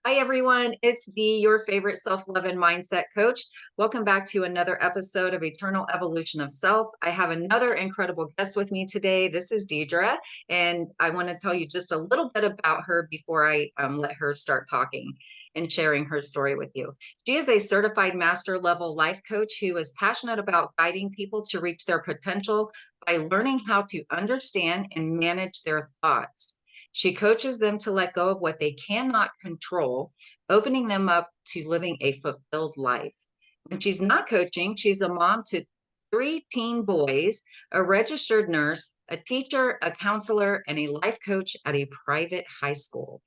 Hi, everyone. It's Dee, your favorite self-love and mindset coach. Welcome back to another episode of Eternal Evolution of Self. I have another incredible guest with me today. This is Deirdre, and I want to tell you just a little bit about her before I let her start talking and sharing her story with you. She is a certified master level life coach who is passionate about guiding people to reach their potential by learning how to understand and manage their thoughts. She coaches them to let go of what they cannot control, opening them up to living a fulfilled life. When she's not coaching, she's a mom to three teen boys, a registered nurse, a teacher, a counselor, and a life coach at a private high school.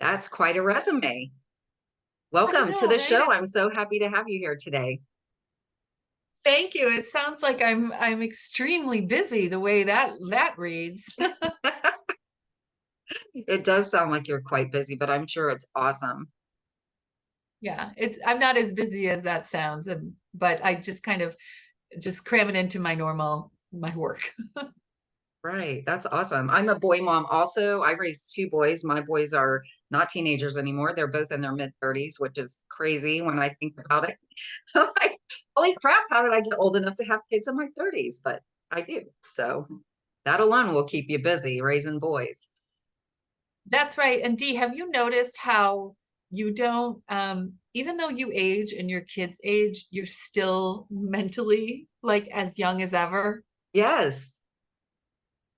That's quite a resume. I Welcome to know, the right? show. I'm so happy to have you here today. Thank you. It sounds like I'm extremely busy the way that reads. It does sound like you're quite busy, but I'm sure it's awesome. Yeah, I'm not as busy as that sounds, but I just kind of just cram it into my work. Right. That's awesome. I'm a boy mom also. I raised two boys. My boys are not teenagers anymore. They're both in their mid 30s, which is crazy when I think about it. Like, holy crap, how did I get old enough to have kids in my 30s? But I do. So that alone will keep you busy raising boys. That's right. And Dee, have you noticed how you don't, even though you age and your kids age, you're still mentally like as young as ever? Yes,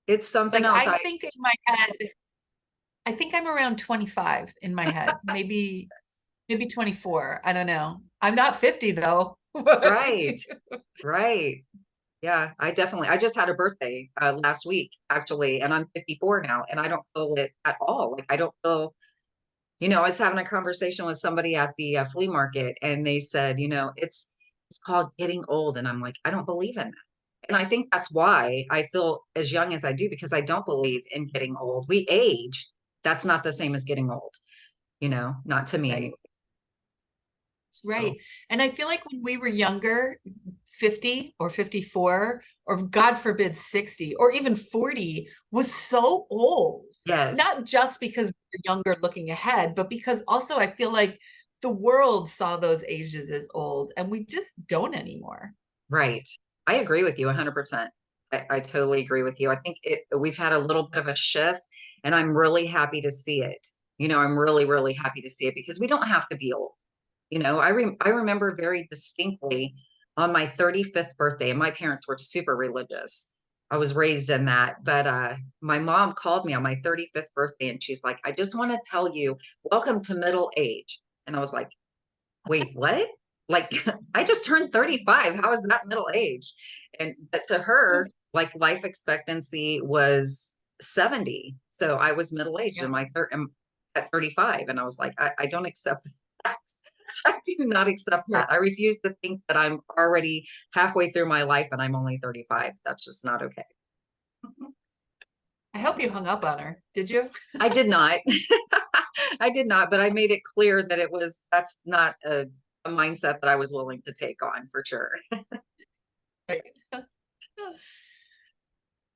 it's something Like else. I think in my head, I think I'm around 25 in my head, maybe 24. I don't know. I'm not 50 though. Right, right. Yeah, I just had a birthday last week, actually, and I'm 54 now, and I don't feel it at all. Like, I don't feel. I was having a conversation with somebody at the flea market, and they said, it's called getting old, and I'm like, I don't believe in that. And I think that's why I feel as young as I do because I don't believe in getting old. We age. That's not the same as getting old, not to me anyway. Right. So, Right. And I feel like when we were younger, 50 or 54, or God forbid 60 or even 40 was so old. yes, Not just because we were younger looking ahead, but because also I feel like the world saw those ages as old and we just don't anymore. right. I agree with you 100%. I totally agree with you. I think we've had a little bit of a shift, and I'm really happy to see it. I'm really, really happy to see it because we don't have to be old. I remember very distinctly on my 35th birthday, and my parents were super religious. I was raised in that, but my mom called me on my 35th birthday, and she's like, "I just want to tell you, welcome to middle age." And I was like, "Wait, what?" Like, I just turned 35. How is that middle age? And but to her, like, life expectancy was 70. So I was middle aged in Yeah. my third at 35. And I was like, I don't accept that. I do not accept Right. that. I refuse to think that I'm already halfway through my life and I'm only 35. That's just not okay. I hope you hung up on her. Did you? I did not. I did not, but I made it clear that that's not a mindset that I was willing to take on for sure. Right.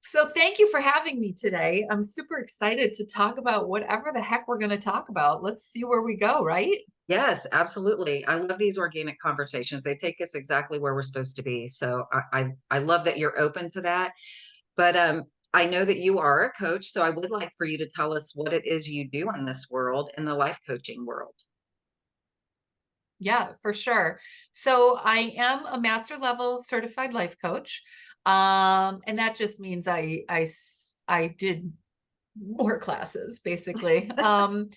So thank you for having me today. I'm super excited to talk about whatever the heck we're going to talk about. Let's see where we go, right? Yes, absolutely. I love these organic conversations. They take us exactly where we're supposed to be. So I love that you're open to that. But I know that you are a coach, so I would like for you to tell us what it is you do in this world, in the life coaching world. Yeah, for sure. So I am a master level certified life coach. And that just means I did more classes basically. And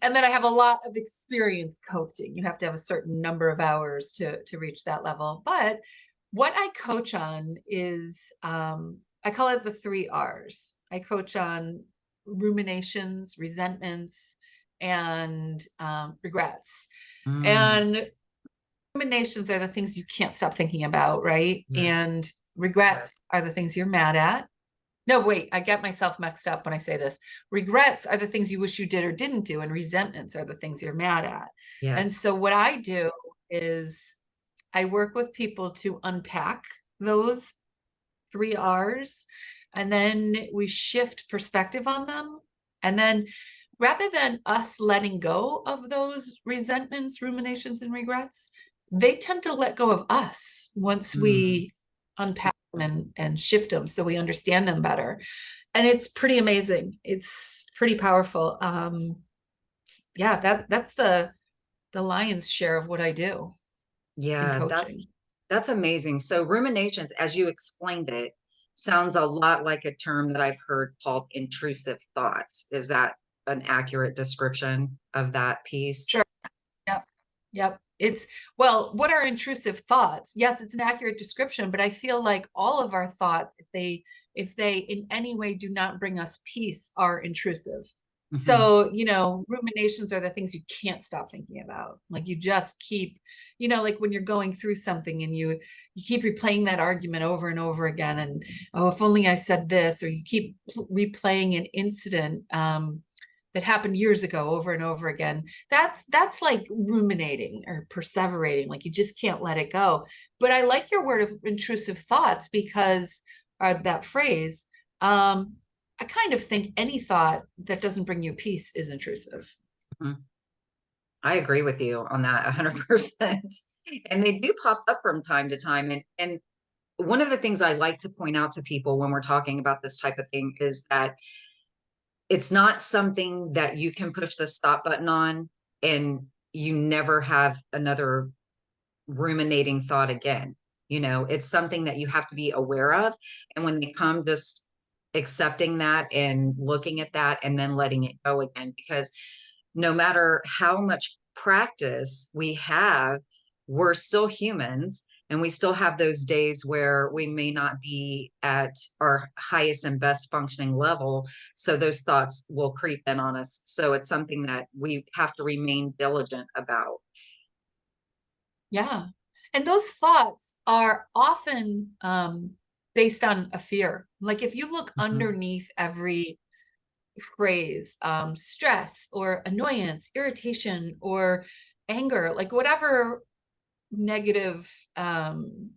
then I have a lot of experience coaching. You have to have a certain number of hours to reach that level. But what I coach on is I call it the three R's. I coach on ruminations, resentments, and regrets. Mm, And ruminations are the things you can't stop thinking about, right? yes. And regrets are the things you're mad at. No, wait, I get myself mixed up when I say this. Regrets are the things you wish you did or didn't do, and resentments are the things you're mad at. And Yes. so what I do is I work with people to unpack those three R's, and then we shift perspective on them. And then rather than us letting go of those resentments, ruminations, and regrets, they tend to let go of us once Mm. we unpack them and shift them so we understand them better. And it's pretty amazing. It's pretty powerful. Yeah, that's the lion's share of what I do in Yeah, coaching. that's amazing. So ruminations, as you explained it, sounds a lot like a term that I've heard called intrusive thoughts. Is that an accurate description of that piece? Sure. Yep. Yep. It's, well, what are intrusive thoughts? Yes, it's an accurate description, but I feel like all of our thoughts, if they in any way do not bring us peace, are intrusive. Hmm. So, ruminations are the things you can't stop thinking about. Like you just keep, like when you're going through something and you keep replaying that argument over and over again, and oh, if only I said this, or you keep replaying an incident that happened years ago over and over again. That's like ruminating or perseverating, like you just can't let it go. But I like your word of intrusive thoughts, because that phrase, I kind of think any thought that doesn't bring you peace is intrusive. I agree with you on that 100%. And they do pop up from time to time. And one of the things I like to point out to people when we're talking about this type of thing is that it's not something that you can push the stop button on and you never have another ruminating thought again. It's something that you have to be aware of. And when they come, just accepting that and looking at that and then letting it go again. Because no matter how much practice we have, we're still humans and we still have those days where we may not be at our highest and best functioning level. So those thoughts will creep in on us. So it's something that we have to remain diligent about. Yeah. And those thoughts are often based on a fear. Like if you look Mhm. underneath every phrase, stress or annoyance, irritation or anger, like whatever negative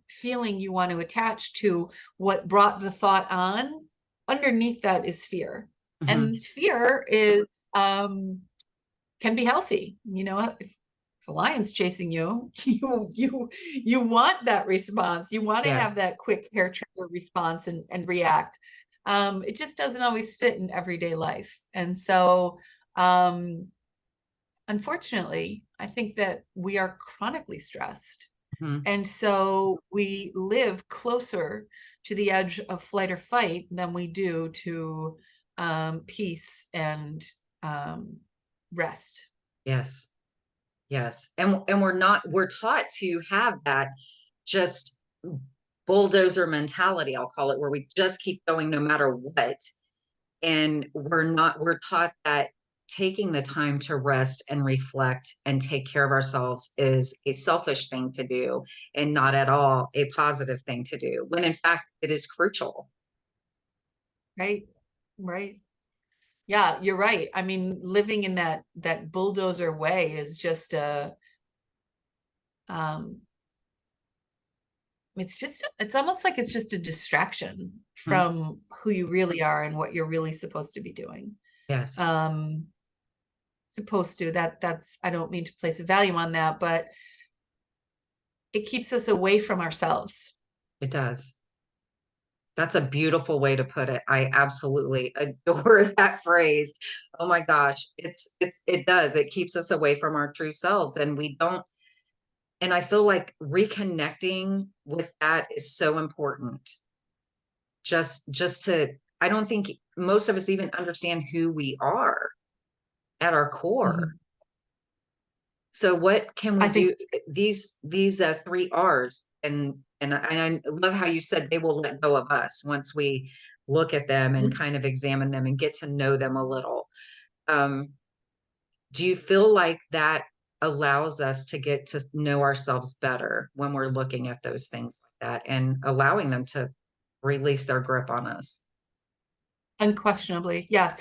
feeling you want to attach to what brought the thought on, underneath that is fear. Mhm. And fear is can be healthy. If a lion's chasing you, you want that response. You want to have Yes. that quick hair trigger response and react. It just doesn't always fit in everyday life. And so unfortunately, I think that we are chronically stressed. Mhm. And so we live closer to the edge of flight or fight than we do to peace and um, rest. Yes. Yes. And we're taught to have that just bulldozer mentality, I'll call it, where we just keep going no matter what. And we're taught that taking the time to rest and reflect and take care of ourselves is a selfish thing to do and not at all a positive thing to do, when in fact it is crucial. Right. Right. Yeah, you're right. I mean, living in that bulldozer way is just um it's almost like it's just a distraction Mhm. from who you really are and what you're really supposed to be doing. Yes, Um Supposed to, that's, I don't mean to place a value on that, but it keeps us away from ourselves. it does. That's a beautiful way to put it. I absolutely adore that phrase. Oh my gosh. It does. It keeps us away from our true selves and we don't, and I feel like reconnecting with that is so important. Just to, I don't think most of us even understand who we are at our core. Mhm. So what can we I think do? These three R's, and I love how you said they will let go of us once we look at them and kind of examine them and get to know them a little. Um, do you feel like that allows us to get to know ourselves better when we're looking at those things like that and allowing them to release their grip on us? unquestionably, yes.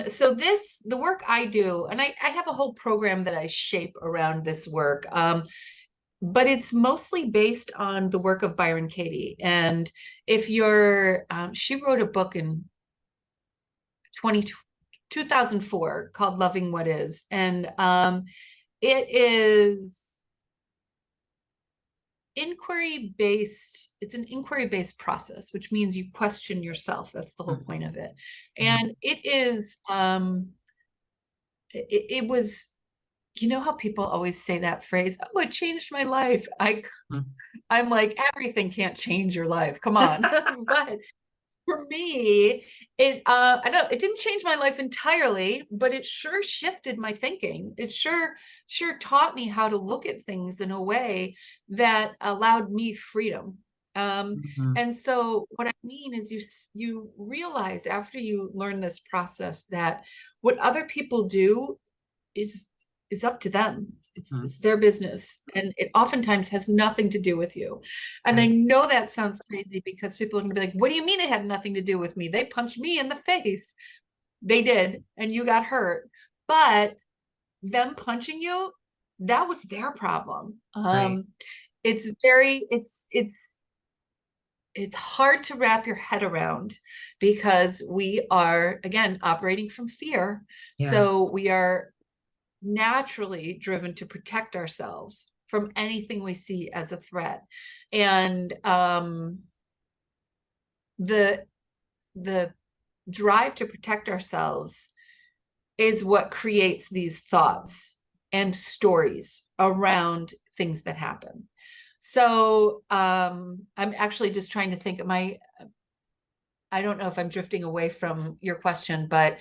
So the work I do, and I have a whole program that I shape around this work. But it's mostly based on the work of Byron Katie. She wrote a book in 2020 2004, called Loving What Is. And it is inquiry based. It's an inquiry based process, which means you question yourself. That's the whole point of it. Mhm. And it is, it was, you know how people always say that phrase, oh, it changed my life. I'm like, everything can't change your life. Come on. But for me, I don't, it didn't change my life entirely, but it sure shifted my thinking. It sure taught me how to look at things in a way that allowed me freedom. Mhm. And so what I mean is you realize after you learn this process that what other people do is is up to them. Mhm. It's their business, and it oftentimes has nothing to do with you. And I Right. know that sounds crazy because people are going to be like, "What do you mean it had nothing to do with me? They punched me in the face." They did, and you got hurt. But them punching you, that was their problem. Right. It's very, it's hard to wrap your head around because we are again operating from fear. Yeah. So we are naturally driven to protect ourselves from anything we see as a threat. And the the drive to protect ourselves is what creates these thoughts and stories around things that happen. So I'm actually just trying to think of I don't know if I'm drifting away from your question, but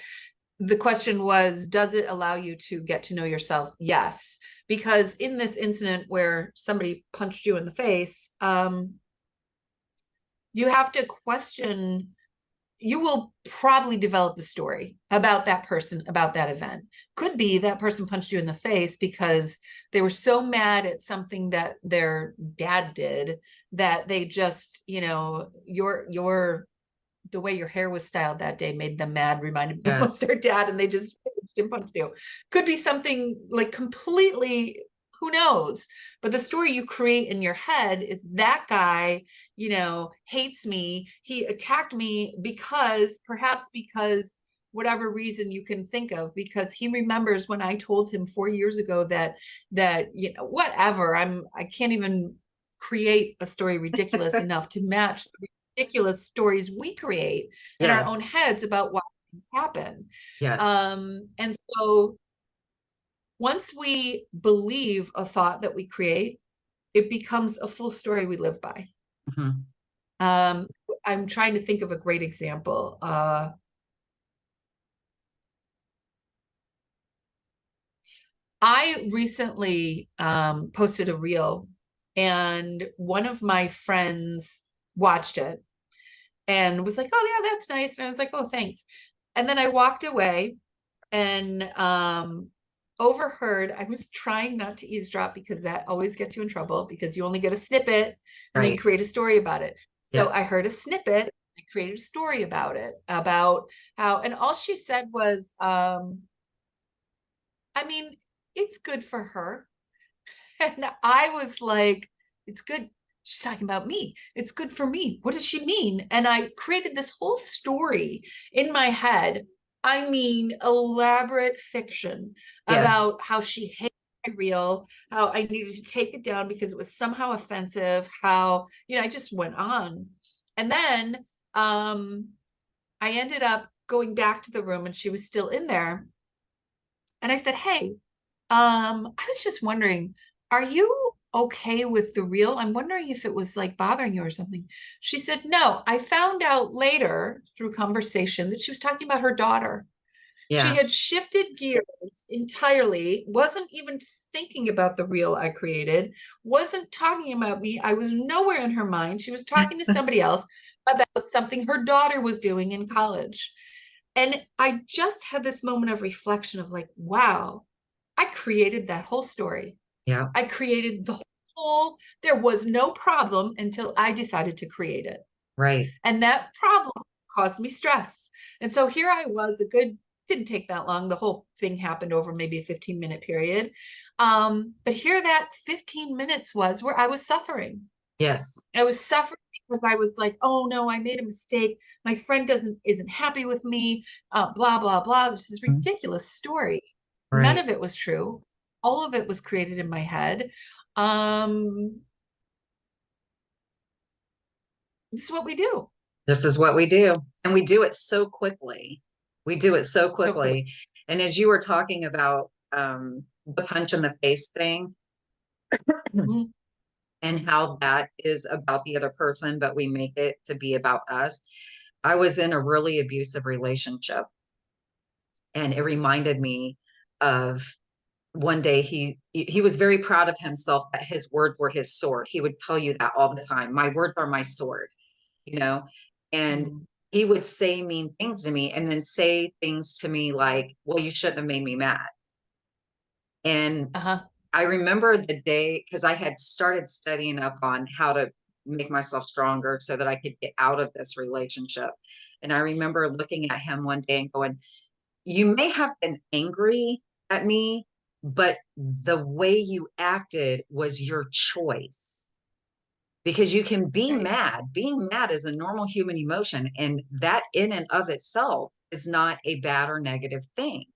the question was, does it allow you to get to know yourself? Yes, because in this incident where somebody punched you in the face, you have to question. You will probably develop a story about that person, about that event. Could be that person punched you in the face because they were so mad at something that their dad did that they just, your the way your hair was styled that day made them mad, reminded them of their Yes. dad, and they just didn't punched you. Could be something like completely, who knows? But the story you create in your head is that guy, hates me. He attacked me perhaps because whatever reason you can think of, because he remembers when I told him 4 years ago that whatever. I can't even create a story ridiculous enough to match the ridiculous stories we create in our own Yes. heads about why things happen. Yes. And so once we believe a thought that we create, it becomes a full story we live by. Mhm. Um, I'm trying to think of a great example. I recently posted a reel, and one of my friends watched it and was like, "Oh yeah, that's nice." And I was like, "Oh, thanks." And then I walked away and overheard. I was trying not to eavesdrop because that always gets you in trouble because you only get a snippet and then you Right. create a story about it. So I Yes. heard a snippet. I created a story about it, about how, and all she said was, I mean, it's good for her. And I was like, it's good. She's talking about me. It's good for me. What does she mean? And I created this whole story in my head. I mean, elaborate fiction Yes. about how she hated my reel, how I needed to take it down because it was somehow offensive, how, I just went on. And then I ended up going back to the room and she was still in there. And I said, "Hey, I was just wondering, are you okay with the reel? I'm wondering if it was like bothering you or something." She said, "No." I found out later through conversation that she was talking about her daughter. She Yeah. had shifted gears entirely, wasn't even thinking about the reel I created, wasn't talking about me. I was nowhere in her mind. She was talking to somebody else about something her daughter was doing in college. And I just had this moment of reflection of like, wow, I created that whole story. Yeah. I created the there was no problem until I decided to create it. Right. And that problem caused me stress. And so here I was, didn't take that long. The whole thing happened over maybe a 15-minute period. But here that 15 minutes was where I was suffering. Yes. I was suffering because I was like, oh no, I made a mistake. My friend isn't happy with me. Blah blah blah. This is Mhm. ridiculous story. None Right. of it was true. All of it was created in my head. Um, this is what we do This is what we do. And we do it so quickly. We do it so so quickly. quickly. And as you were talking about the punch in the face thing Mhm. and how that is about the other person, but we make it to be about us. I was in a really abusive relationship, and it reminded me of one day he was very proud of himself that his words were his sword. He would tell you that all the time. My words are my sword, you know, and Mhm. he would say mean things to me and then say things to me like, well, you shouldn't have made me mad. And Uh-huh. I remember the day because I had started studying up on how to make myself stronger so that I could get out of this relationship. And I remember looking at him one day and going, you may have been angry at me, but the way you acted was your choice. Because you can be Right. mad. Being mad is a normal human emotion, and that in and of itself is not a bad or negative thing.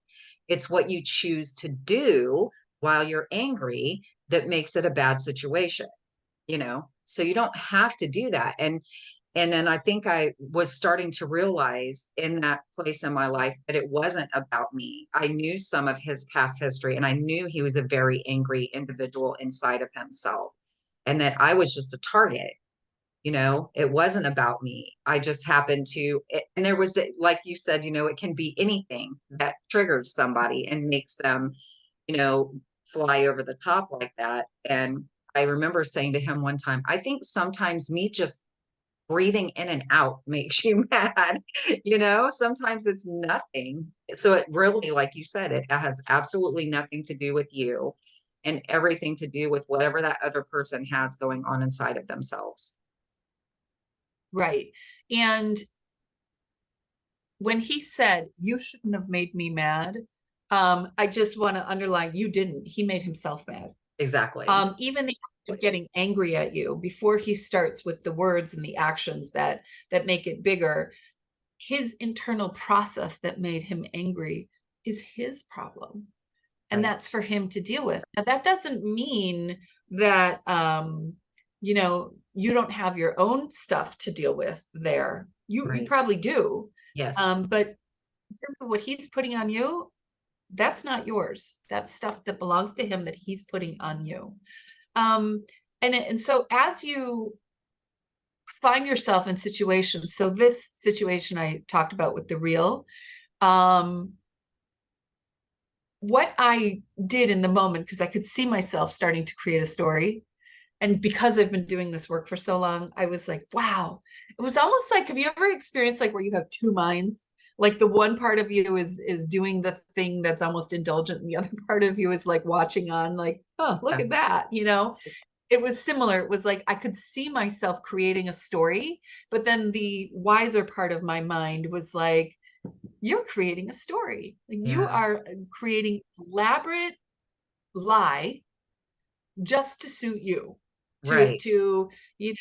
It's what you choose to do while you're angry that makes it a bad situation, you know? So you don't have to do that. And then I think I was starting to realize in that place in my life that it wasn't about me. I knew some of his past history and I knew he was a very angry individual inside of himself and that I was just a target. It wasn't about me. I just happened to, and there was, like you said, it can be anything that triggers somebody and makes them, you know, fly over the top like that. And I remember saying to him one time, I think sometimes me just breathing in and out makes you mad. Sometimes it's nothing. So it really, like you said, it has absolutely nothing to do with you and everything to do with whatever that other person has going on inside of themselves. Right. And when he said, you shouldn't have made me mad, I just want to underline, you didn't. He made himself mad. Exactly. Even the act of getting angry at you before he starts with the words and the actions that make it bigger, his internal process that made him angry is his problem. And Right. that's for him to deal with. Now, that doesn't mean that you don't have your own stuff to deal with there. You Right. probably do. Yes. But in terms of what he's putting on you, that's not yours. That's stuff that belongs to him that he's putting on you. Um, and so as you find yourself in situations, so this situation I talked about with the reel, um, what I did in the moment, because I could see myself starting to create a story. And because I've been doing this work for so long, I was like, wow. It was almost like, have you ever experienced like where you have two minds? Like the one part of you is doing the thing that's almost indulgent, and the other part of you is like watching on, like, oh, look Yeah. at that. It was similar. It was like I could see myself creating a story, but then the wiser part of my mind was like, you're creating a story. You Yeah. are creating elaborate lie just to suit you, to Right. to you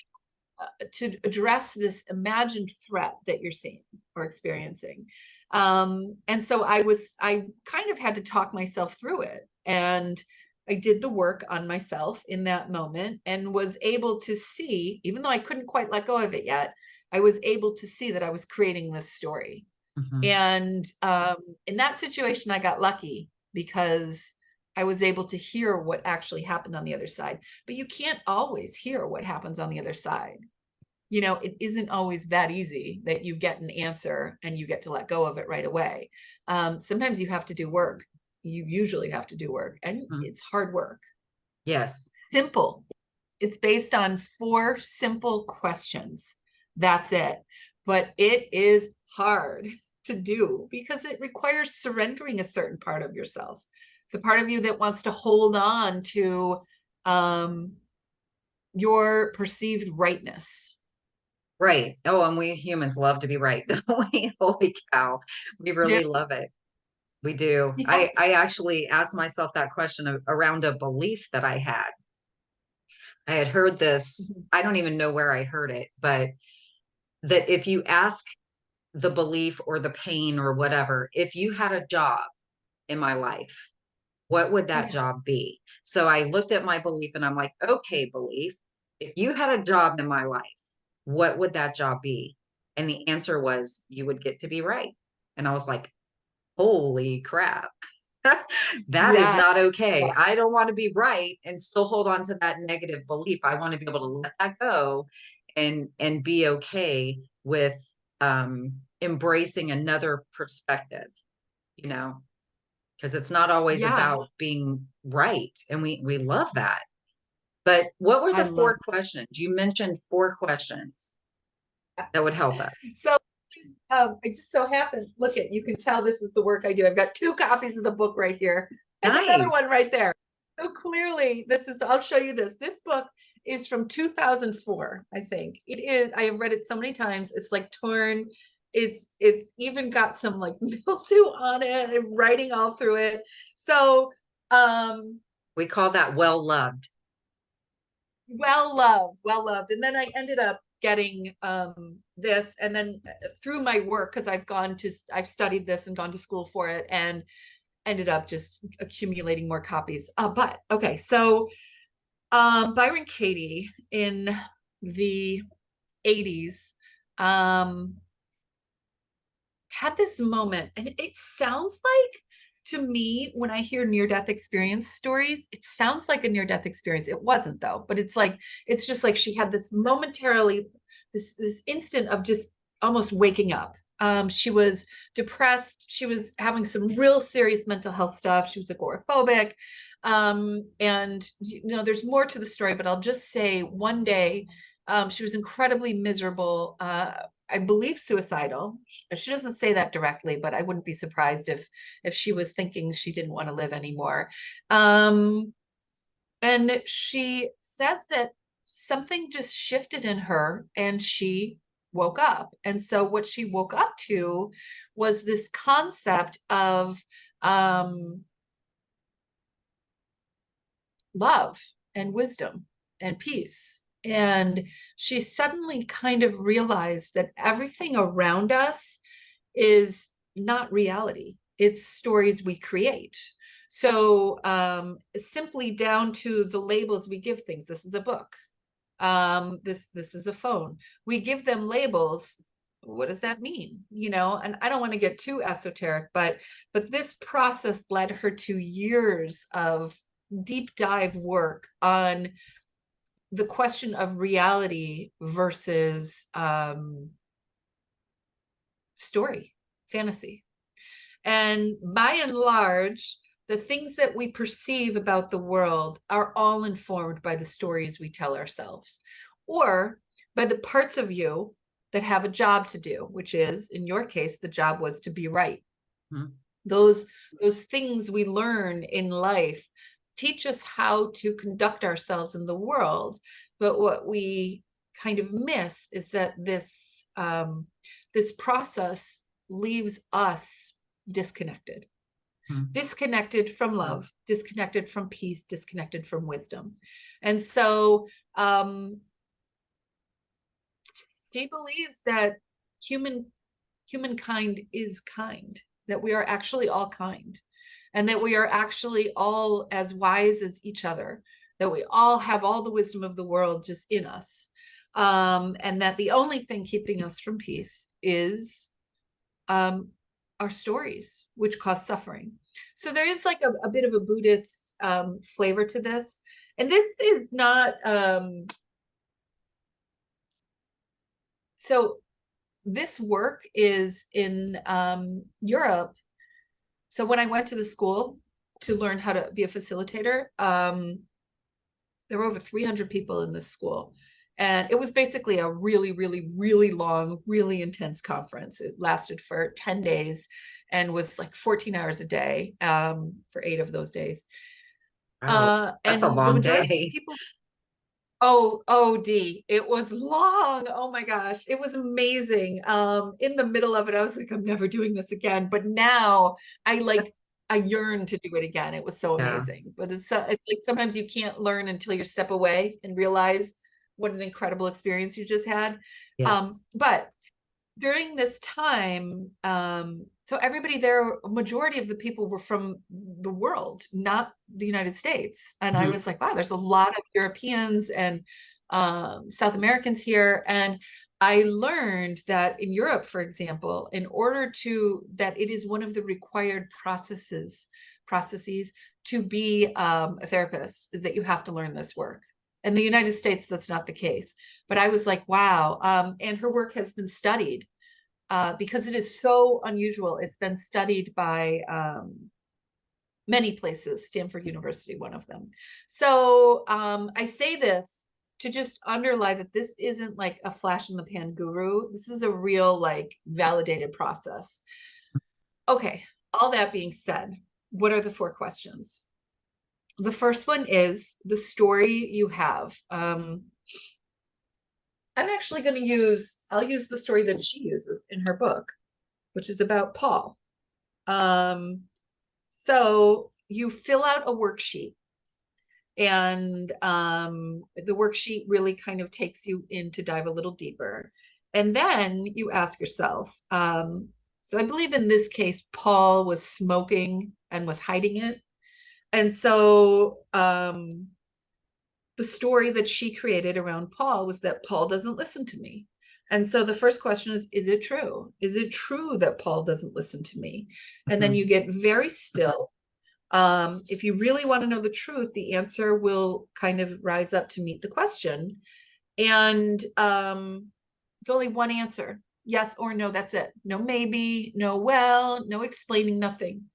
to address this imagined threat that you're seeing or experiencing. And so I kind of had to talk myself through it. And I did the work on myself in that moment and was able to see, even though I couldn't quite let go of it yet, I was able to see that I was creating this story. Mhm. And in that situation, I got lucky because I was able to hear what actually happened on the other side. But you can't always hear what happens on the other side. It isn't always that easy that you get an answer and you get to let go of it right away. Sometimes you have to do work. You usually have to do work, and Mhm. it's hard work. Yes. Simple. It's based on four simple questions. That's it. But it is hard to do because it requires surrendering a certain part of yourself, the part of you that wants to hold on to um, your perceived rightness. Right. Oh, and we humans love to be right, don't we? Holy cow. We Yeah. really love it. We do. I Yes. I actually asked myself that question around a belief that I had. I had heard this, Mhm. I don't even know where I heard it, but that if you ask the belief or the pain or whatever, if you had a job in my life, what would that Yeah. job be? So I looked at my belief and I'm like, okay, belief, if you had a job in my life, what would that job be? And the answer was, you would get to be right. And I was like, holy crap. That is Yeah. not okay. Yeah. I don't want to be right and still hold on to that negative belief. I want to be able to let that go and be okay with embracing another perspective, you know, because it's not always Yeah. about being right. And we love that. But what were I the love four questions? You mentioned four questions that would help us. it. So I just so happened, look at, you can tell this is the work I do. I've got 2 copies of the book right here and another one Nice. right there. So clearly this is, I'll show you this. This book is from 2004, I think. It is, I have read it so many times. It's like torn. It's even got some like mildew on it and writing all through it. So We call that well loved. well loved, well loved. And then I ended up getting this, and then through my work, because I've studied this and gone to school for it, and ended up just accumulating more copies. But okay, so Byron Katie in the 80s um had this moment, and it sounds like, to me, when I hear near-death experience stories, it sounds like a near-death experience. It wasn't though, but it's just like she had this momentarily, this instant of just almost waking up. She was depressed. She was having some real serious mental health stuff. She was agoraphobic. And there's more to the story, but I'll just say one day, she was incredibly miserable. I believe suicidal. She doesn't say that directly, but I wouldn't be surprised if she was thinking she didn't want to live anymore. Um, and she says that something just shifted in her and she woke up. And so what she woke up to was this concept of um, love and wisdom and peace. And she suddenly kind of realized that everything around us is not reality, it's stories we create. So simply down to the labels we give things. This is a book. This is a phone. We give them labels. What does that mean? And I don't want to get too esoteric, but this process led her to years of deep dive work on the question of reality versus story, fantasy. And by and large, the things that we perceive about the world are all informed by the stories we tell ourselves, or by the parts of you that have a job to do, which is, in your case, the job was to be right. Hmm. Those things we learn in life teach us how to conduct ourselves in the world. But what we kind of miss is that this process leaves us disconnected, Hmm. disconnected from love, disconnected from peace, disconnected from wisdom. And so she believes that humankind is kind, that we are actually all kind, and that we are actually all as wise as each other, that we all have all the wisdom of the world just in us, and that the only thing keeping us from peace is our stories, which cause suffering. So there is like a bit of a Buddhist flavor to this. And this is not, so this work is in Europe. So when I went to the school to learn how to be a facilitator, there were over 300 people in this school. And it was basically a really, really, really long, really intense conference. It lasted for 10 days and was like 14 hours a day for 8 of those days. Wow, that's a And the long majority of the day. people, Dee, it was long. Oh my gosh, it was amazing. In the middle of it, I was like, I'm never doing this again. But now I like, I yearn to do it again. It was so Yeah. amazing. But it's like sometimes you can't learn until you step away and realize what an incredible experience you just had. Yes. But during this time, so everybody there, majority of the people were from the world, not the United States. And I Mhm. was like, wow, there's a lot of Europeans and South Americans here. And I learned that in Europe, for example, in order that it is one of the required processes to be a therapist, is that you have to learn this work. In the United States, that's not the case. But I was like, wow. And her work has been studied because it is so unusual. It's been studied by many places, Stanford University, one of them. So I say this to just underline that this isn't like a flash in the pan guru. This is a real, like, validated process. Okay, all that being said, what are the 4 questions? The first one is the story you have. I'm actually going to I'll use the story that she uses in her book, which is about Paul. So you fill out a worksheet, and the worksheet really kind of takes you in to dive a little deeper. And then you ask yourself, so I believe in this case, Paul was smoking and was hiding it. And so the story that she created around Paul was that Paul doesn't listen to me. And so the first question is it true? Is it true that Paul doesn't listen to me? And then Mhm. you get very still. If you really want to know the truth, the answer will kind of rise up to meet the question. And it's only one answer, yes or no. That's it. No maybe, no well, no explaining, nothing.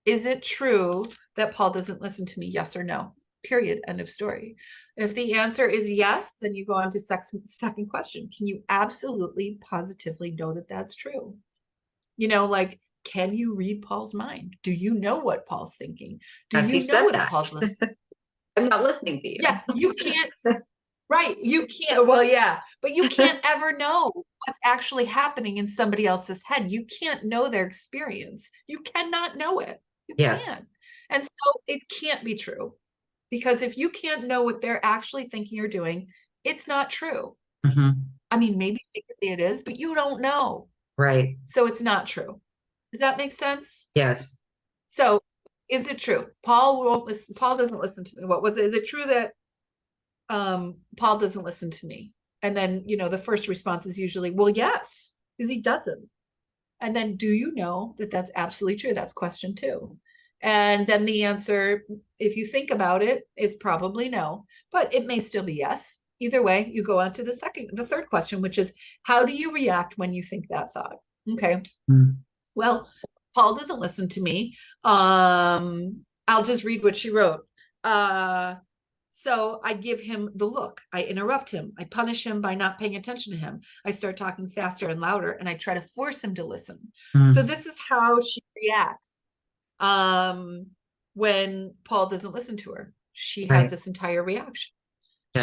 Is it true that Paul doesn't listen to me? Yes or no? Period. End of story. If the answer is yes, then you go on to second question. Can you absolutely, positively know that that's true? Like, can you read Paul's mind? Do you know what Paul's thinking? Do As he you know said if that, Paul's listening? I'm not listening to you. Yeah, you can't. Right. You can't. Well, yeah, but you can't ever know what's actually happening in somebody else's head. You can't know their experience. You cannot know it. You Yes. can't. And so it can't be true, because if you can't know what they're actually thinking or doing, it's not true. Mhm. I mean, maybe secretly it is, but you don't know. Right. So it's not true. Does that make sense? Yes. So is it true? Paul won't listen. Paul doesn't listen to me. What was it? Is it true that Paul doesn't listen to me? And then, the first response is usually, well, yes, because he doesn't. And then, do you know that that's absolutely true? That's question 2. And then the answer, if you think about it, is probably no, but it may still be yes. Either way, you go on to the third question, which is, how do you react when you think that thought? Okay. Mm. Well, Paul doesn't listen to me. I'll just read what she wrote. So I give him the look. I interrupt him. I punish him by not paying attention to him. I start talking faster and louder, and I try to force him to listen. So Mm. this is how she reacts um, when Paul doesn't listen to her. She has Right. this entire reaction.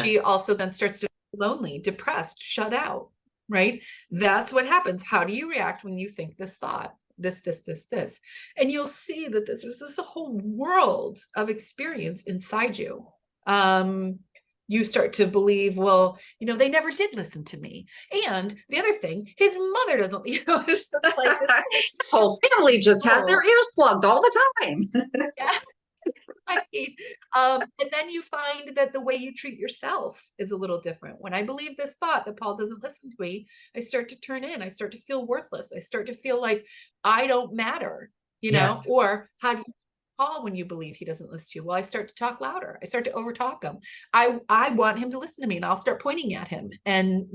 She Yes. also then starts to feel lonely, depressed, shut out, right? That's what happens. How do you react when you think this thought? This. And you'll see that there's this whole world of experience inside you. You start to believe, well, they never did listen to me. And the other thing, his mother doesn't, it's just like this This whole family just has their whole, ears plugged all the time. yeah. Right. And then you find that the way you treat yourself is a little different. When I believe this thought that Paul doesn't listen to me, I start to turn in. I start to feel worthless. I start to feel like I don't matter, Yes. Or how do you Paul when you believe he doesn't listen to you? Well, I start to talk louder. I start to overtalk him. I want him to listen to me, and I'll start pointing at him, and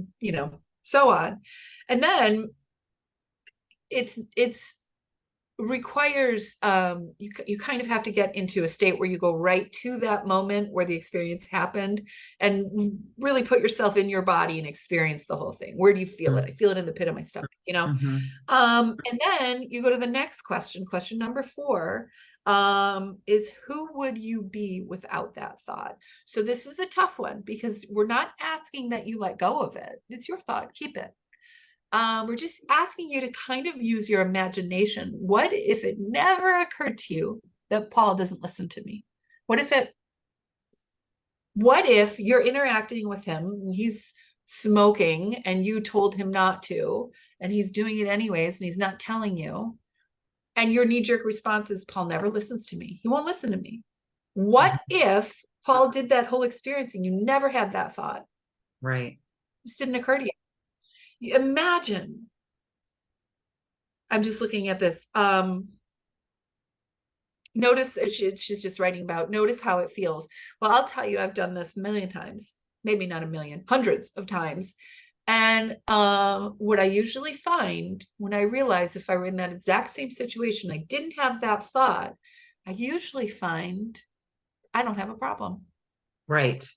so on. And then it's requires you kind of have to get into a state where you go right to that moment where the experience happened, and really put yourself in your body and experience the whole thing. Where do you feel it? I feel it in the pit of my stomach. Mhm. And then you go to the next question number 4, is who would you be without that thought? So this is a tough one, because we're not asking that you let go of it. It's your thought, keep it. We're just asking you to kind of use your imagination. What if it never occurred to you that Paul doesn't listen to me? What if it, what if you're interacting with him and he's smoking and you told him not to, and he's doing it anyways, and he's not telling you, and your knee-jerk response is, Paul never listens to me. He won't listen to me. What if Paul did that whole experience and you never had that thought? Right. It just didn't occur to you. Imagine, I'm just looking at this. Notice she's just writing about, notice how it feels. Well, I'll tell you, I've done this a million times, maybe not a million, hundreds of times. And what I usually find when I realize if I were in that exact same situation, I didn't have that thought, I usually find I don't have a problem. Right. You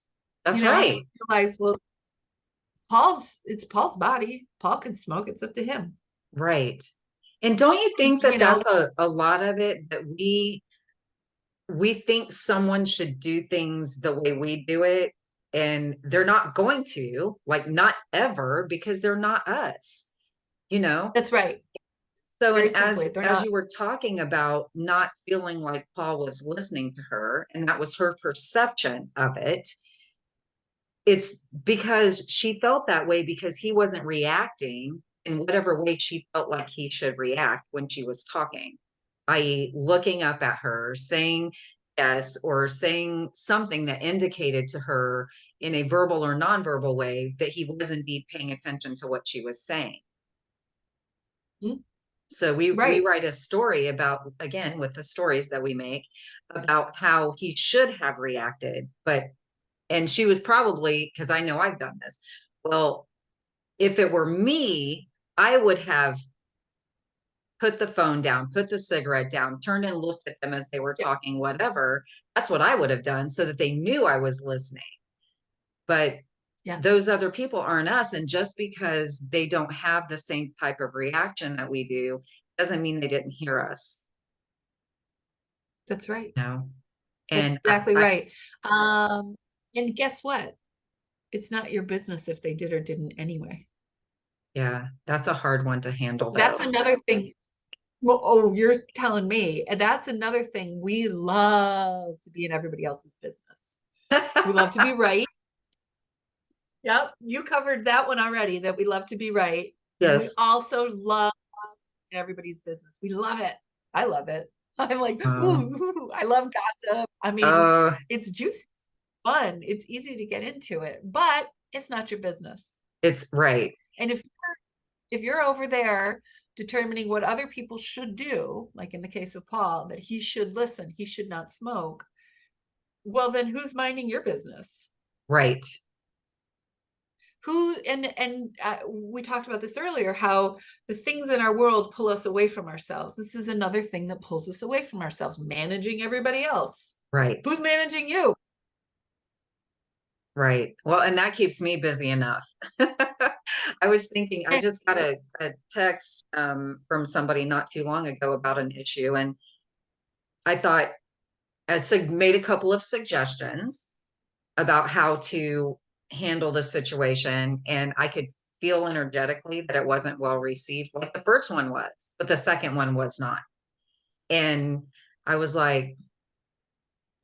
That's know, right. I realize, well, it's Paul's body. Paul can smoke. It's up to him. Right. And don't you think that You know, that's a lot of it, that we think someone should do things the way we do it, and they're not going to, like, not ever, because they're not us, you know? that's right. So, Very and simply, they're as not. you were talking about not feeling like Paul was listening to her, and that was her perception of it, it's because she felt that way because he wasn't reacting in whatever way she felt like he should react when she was talking, i.e., looking up at her, saying yes, or saying something that indicated to her in a verbal or nonverbal way that he was indeed paying attention to what she was saying. Mm, So we right. write a story about, again, with the stories that we make, about how he should have reacted, but and she was probably, because I know I've done this. Well, if it were me, I would have put the phone down, put the cigarette down, turned and looked at them as they were Yeah. talking, whatever. That's what I would have done so that they knew I was listening. But Yeah. those other people aren't us. And just because they don't have the same type of reaction that we do doesn't mean they didn't hear us, That's right. you know? That's And exactly right. And guess what? It's not your business if they did or didn't anyway. yeah, that's a hard one to handle That's though. another thing. Well, oh, you're telling me. And that's another thing. We love to be in everybody else's business. We love to be right. Yep. You covered that one already, that we love to be right. And we Yes. also love everybody's business. We love it. I love it. I'm like, Oh, ooh, I love gossip. I mean, oh, it's juicy, fun. It's easy to get into it, but it's not your business. it's right. And if you're over there determining what other people should do, like in the case of Paul, that he should listen, he should not smoke, well, then who's minding your business? Right. Who and we talked about this earlier, how the things in our world pull us away from ourselves. This is another thing that pulls us away from ourselves, managing everybody else. Right. Who's managing you? Right. Well, and that keeps me busy enough. I was thinking, I just got a text from somebody not too long ago about an issue, and I thought made a couple of suggestions about how to handle the situation, and I could feel energetically that it wasn't well received. Like the first one was, but the second one was not. And I was like,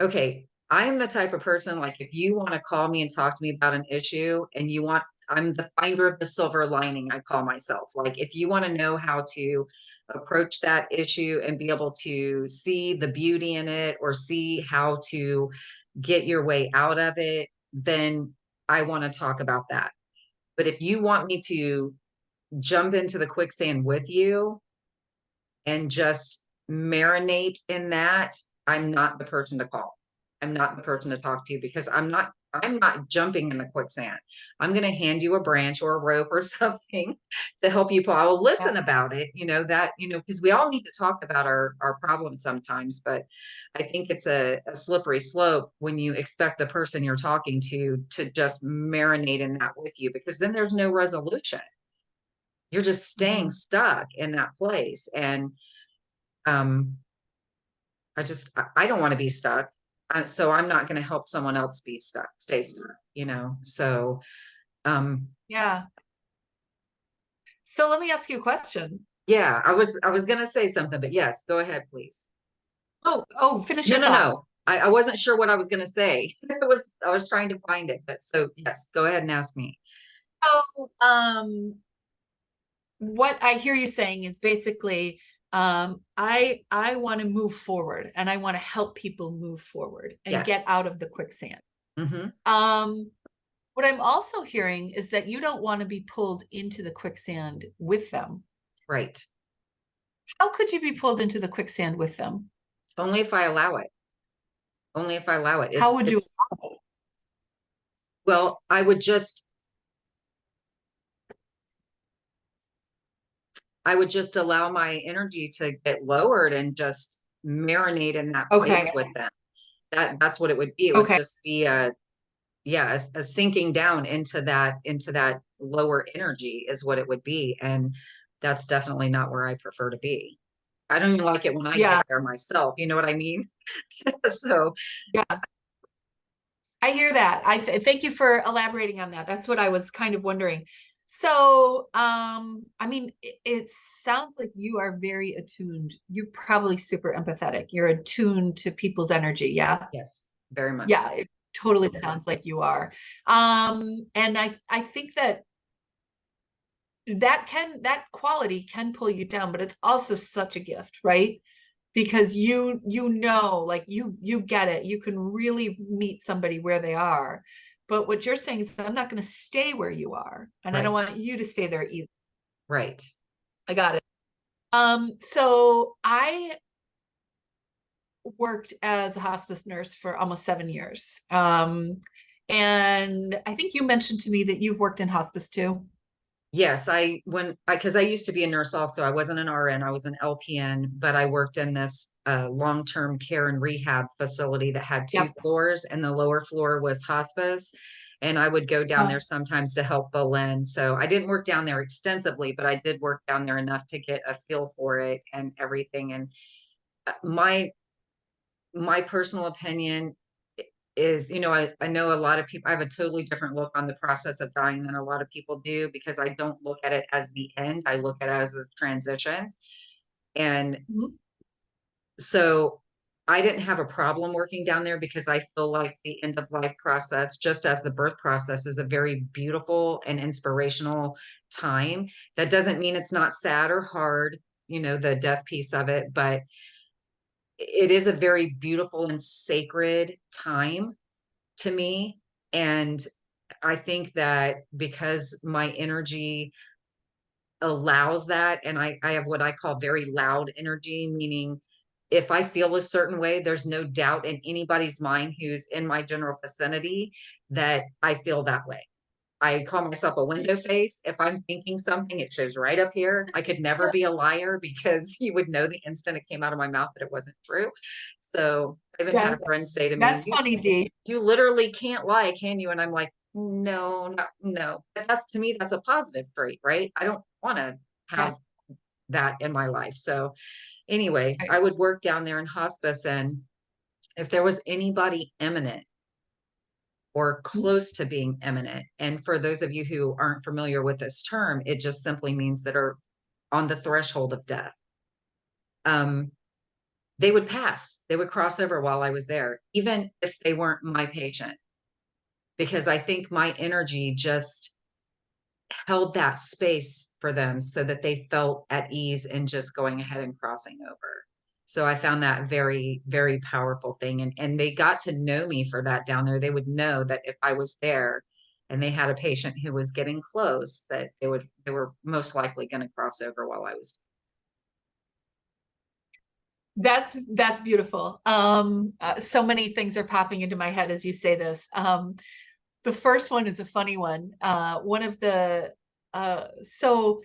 okay, I am the type of person, like, if you want to call me and talk to me about an issue and I'm the finder of the silver lining, I call myself. Like, if you want to know how to approach that issue and be able to see the beauty in it, or see how to get your way out of it, then I want to talk about that. But if you want me to jump into the quicksand with you and just marinate in that, I'm not the person to call. I'm not the person to talk to, because I'm not jumping in the quicksand. I'm going to hand you a branch or a rope or something to help you pull. I will Yeah. listen about it, because we all need to talk about our problems sometimes, but I think it's a slippery slope when you expect the person you're talking to just marinate in that with you, because then there's no resolution. You're just staying Mhm. stuck in that place. And um, I don't want to be stuck. So I'm not going to help someone else stay stuck, So, um, Yeah. So let me ask you a question. Yeah, I was gonna say something, but yes, go ahead, please. Oh, finish No, your no, thought. no. I wasn't sure what I was gonna say. I was trying to find it, but so yes, go ahead and ask me. So, what I hear you saying is basically, I want to move forward and I want to help people move forward and get Yes. out of the quicksand. Hmm. Um, what I'm also hearing is that you don't want to be pulled into the quicksand with them. Right. How could you be pulled into the quicksand with them? Only if I allow it. Only if I allow it. How It's would you? it's well, I would just allow my energy to get lowered and just marinate in that Okay. place with them. That's what it would be. It would Okay. just be a sinking down into that lower energy is what it would be. And that's definitely not where I prefer to be. I don't even like it when I get Yeah. there myself. You know what I mean? So Yeah. I hear that. Thank you for elaborating on that. That's what I was kind of wondering. So, I mean, it sounds like you are very attuned. You're probably super empathetic. You're attuned to people's energy. Yeah. yes, very much so. Yeah, it totally sounds like you are. And I think that that quality can pull you down, but it's also such a gift, right? Because you know, like you get it. You can really meet somebody where they are. But what you're saying is I'm not going to stay where you are, and I don't Right. want you to stay there either. Right. I got it. So I worked as a hospice nurse for almost 7 years. And I think you mentioned to me that you've worked in hospice too. Yes, because I used to be a nurse also. I wasn't an RN, I was an LPN, but I worked in this long-term care and rehab facility that had two Yep. floors, and the lower floor was hospice. And I would go down there sometimes to help fill in. So I didn't work down there extensively, but I did work down there enough to get a feel for it and everything. And my personal opinion is, I know a lot of people, I have a totally different look on the process of dying than a lot of people do because I don't look at it as the end. I look at it as a transition. And Mhm. so I didn't have a problem working down there because I feel like the end of life process, just as the birth process, is a very beautiful and inspirational time. That doesn't mean it's not sad or hard, the death piece of it, but it is a very beautiful and sacred time to me. And I think that because my energy allows that, and I have what I call very loud energy, meaning if I feel a certain way, there's no doubt in anybody's mind who's in my general vicinity that I feel that way. I call myself a window face. If I'm thinking something, it shows right up here. I could never be a liar because you would know the instant it came out of my mouth that it wasn't true. So I even had Yes, a friend say to me, that's funny, Dee. you literally can't lie, can you? And I'm like, no, no, no. But that's, to me, that's a positive trait, right? I don't want to Yeah. have that in my life. So anyway, Right. I would work down there in hospice, and if there was anybody imminent or close to being imminent, and for those of you who aren't familiar with this term, it just simply means that are on the threshold of death. Um, they would pass, they would cross over while I was there, even if they weren't my patient, because I think my energy just held that space for them so that they felt at ease in just going ahead and crossing over. So I found that very, very powerful thing. And they got to know me for that down there. They would know that if I was there and they had a patient who was getting close, that they were most likely going to cross over while I was. That's beautiful. So many things are popping into my head as you say this. The first one is a funny one. One of the so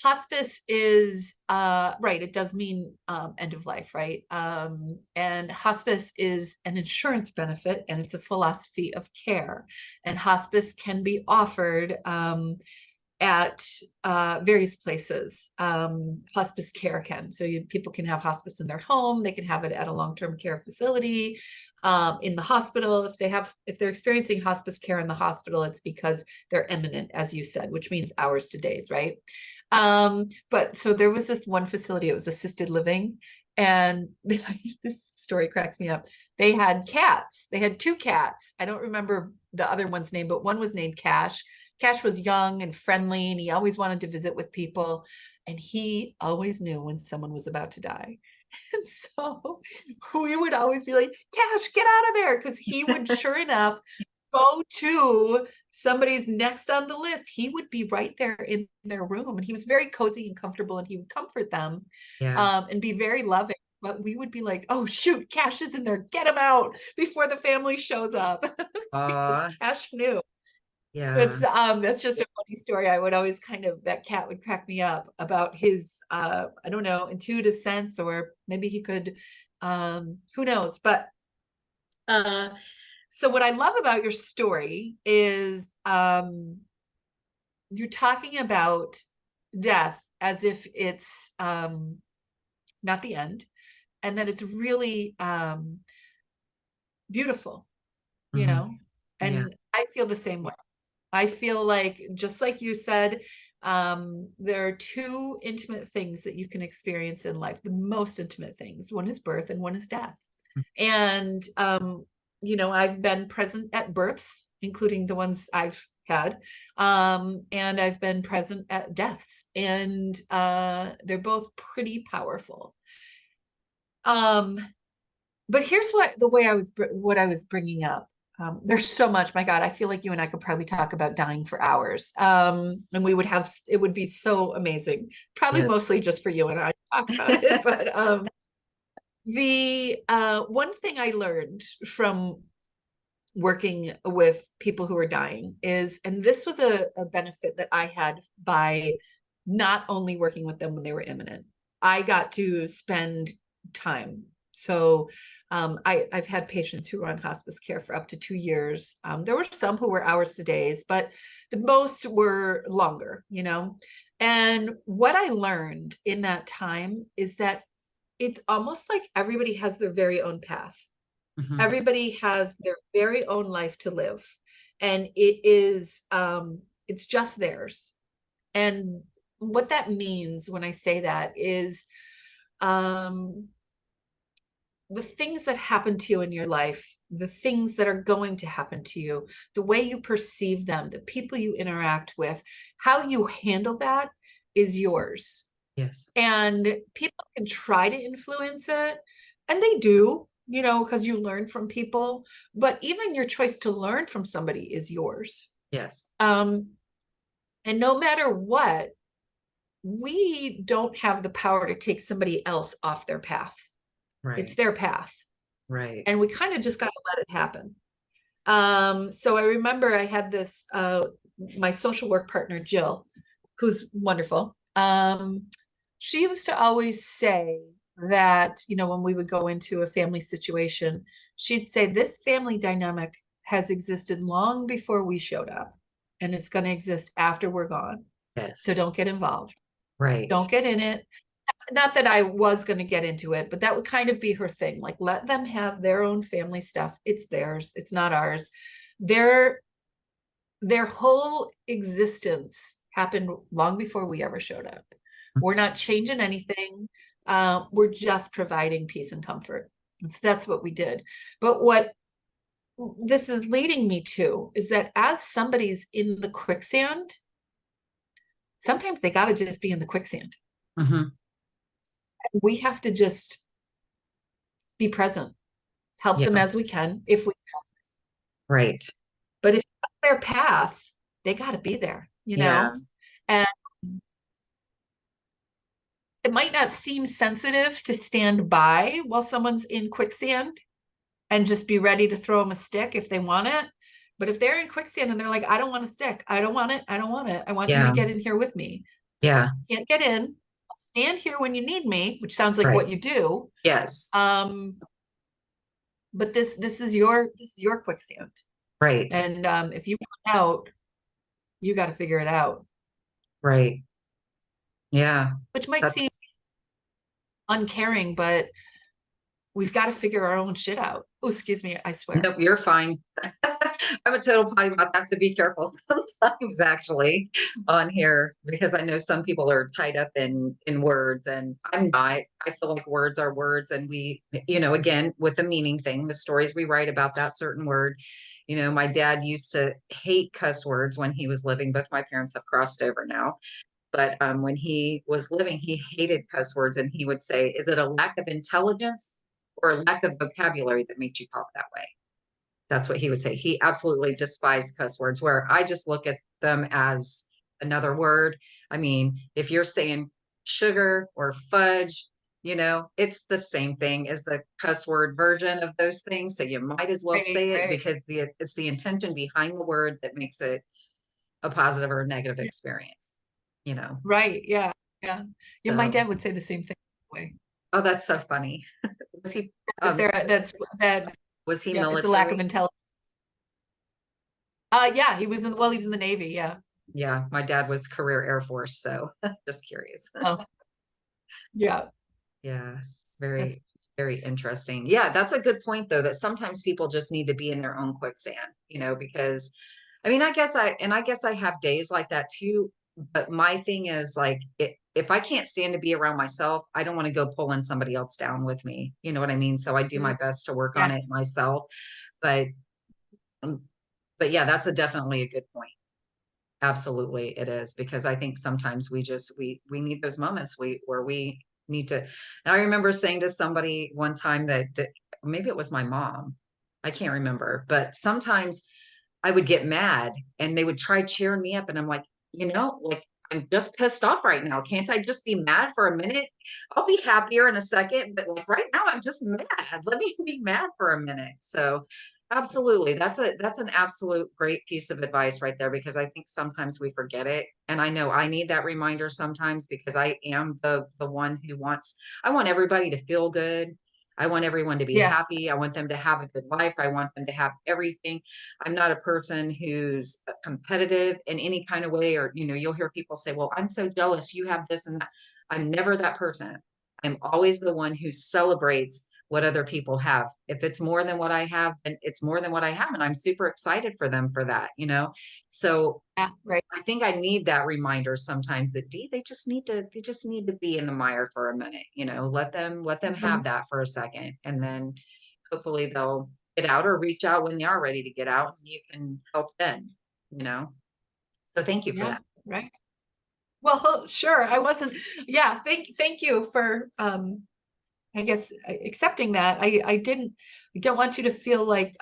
hospice is right, it does mean end of life, right? And hospice is an insurance benefit and it's a philosophy of care. And hospice can be offered at various places. Hospice care can. So people can have hospice in their home. They can have it at a long-term care facility, in the hospital. If they're experiencing hospice care in the hospital, it's because they're imminent, as you said, which means hours to days, right? But so there was this one facility, it was assisted living. And this story cracks me up. They had cats. They had two cats. I don't remember the other one's name, but one was named Cash. Cash was young and friendly, and he always wanted to visit with people. And he always knew when someone was about to die. And so we would always be like, Cash, get out of there. Because he would, sure enough, go to somebody's next on the list. He would be right there in their room. And he was very cozy and comfortable, and he would comfort them, Yeah. and be very loving. But we would be like, oh, shoot, Cash is in there. Get him out before the family shows up. Because Aw, Cash knew. yeah. That's just a funny story. I would always that cat would crack me up about his I don't know, intuitive sense, or maybe he could, who knows. But uh so what I love about your story is you're talking about death as if it's not the end, and that it's really beautiful, you Hmm. know. Yeah. And I feel the same way. I feel like, just like you said, there are two intimate things that you can experience in life, the most intimate things. One is birth and one is death. And, I've been present at births, including the ones I've had. And I've been present at deaths, and they're both pretty powerful. Um, but here's what I was bringing up. There's so much, my God, I feel like you and I could probably talk about dying for hours. And it would be so amazing, probably Yes. mostly just for you and I to talk about it. But the one thing I learned from working with people who are dying is, and this was a benefit that I had by not only working with them when they were imminent, I got to spend time. So I've had patients who were on hospice care for up to 2 years. There were some who were hours to days, but the most were longer, you know. And what I learned in that time is that it's almost like everybody has their very own path. Hmm. Everybody has their very own life to live, and it's just theirs. And what that means when I say that is, um, the things that happen to you in your life, the things that are going to happen to you, the way you perceive them, the people you interact with, how you handle that is yours. Yes. And people can try to influence it, and they do, because you learn from people. But even your choice to learn from somebody is yours. Yes. Um, and no matter what, we don't have the power to take somebody else off their path. It's Right. their path, Right. and we kind of just got to let it happen. So I remember I had this my social work partner, Jill, who's wonderful. She used to always say that, when we would go into a family situation, she'd say, this family dynamic has existed long before we showed up, and it's going to exist after we're gone. So Yes. don't get involved. Right. Don't get in it. Not that I was going to get into it, but that would kind of be her thing. Like, let them have their own family stuff. It's theirs. It's not ours. Their their whole existence happened long before we ever showed up. We're not changing anything. We're just providing peace and comfort. And so that's what we did. But what this is leading me to is that as somebody's in the quicksand, sometimes they got to just be in the quicksand. Hmm. We have to just be present, help them Yeah. as we can if we can. Right. But if that's their path, they got to be there, Yeah. And it might not seem sensitive to stand by while someone's in quicksand and just be ready to throw them a stick if they want it. But if they're in quicksand and they're like, I don't want a stick, I don't want it, I don't want it, I want you to Yeah. get in here with me. Yeah. Can't get in. I'll stand here when you need me, which sounds like Right. what you do. Yes. But this is your quicksand. Right. And if you want out, you got to figure it out. Right. Yeah. which might seem That's uncaring, but we've got to figure our own shit out. Oh, excuse me, I swear. Nope, you're fine. I'm a total potty mouth. I have to be careful sometimes actually on here because I know some people are tied up in words and I'm not. I feel like words are words and we, again, with the meaning thing, the stories we write about that certain word. My dad used to hate cuss words when he was living. Both my parents have crossed over now. But when he was living, he hated cuss words and he would say, is it a lack of intelligence or a lack of vocabulary that makes you talk that way? That's what he would say. He absolutely despised cuss words, where I just look at them as another word. I mean, if you're saying sugar or fudge, it's the same thing as the cuss word version of those things. So you might as well Right, say it right. because it's the intention behind the word that makes it a positive or negative Yeah, experience, you know. right. Yeah. Yeah. Yeah. My So, dad would say the same thing. Way. oh, that's so funny. Was he That um there, that's that. was he Yeah. It's a lack of military? intelligence. Yeah. He was in the Navy. Yeah. Yeah, my dad was career Air Force, so just curious. Oh, yeah. Yeah, That's, very, very interesting. Yeah, that's a good point though, that sometimes people just need to be in their own quicksand, because I mean, I guess I have days like that too, but my thing is like if I can't stand to be around myself, I don't want to go pulling somebody else down with me. You know what I mean? So I do my best to work yeah. on it myself, but um, but yeah, that's a definitely a good point. Absolutely, it is because I think sometimes we need those moments where we need to. And I remember saying to somebody one time maybe it was my mom, I can't remember, but sometimes I would get mad and they would try cheering me up, and I'm like, like I'm just pissed off right now. Can't I just be mad for a minute? I'll be happier in a second, but like right now I'm just mad. Let me be mad for a minute. So absolutely. That's an absolute great piece of advice right there because I think sometimes we forget it. And I know I need that reminder sometimes because I am the one who I want everybody to feel good. I want everyone to be Yeah. happy. I want them to have a good life. I want them to have everything. I'm not a person who's competitive in any kind of way, or, you'll hear people say, well, I'm so jealous. You have this and that. I'm never that person. I'm always the one who celebrates what other people have. If it's more than what I have, then it's more than what I have. And I'm super excited for them for that. So Yeah. Right. I think I need that reminder sometimes that they just need to be in the mire for a minute, let them Mhm. have that for a second. And then hopefully they'll get out or reach out when they are ready to get out and you can help them, you know? So thank you for Yeah. that. Right. Well, sure. I wasn't, yeah. Thank you for, I guess accepting that. I don't want you to feel like,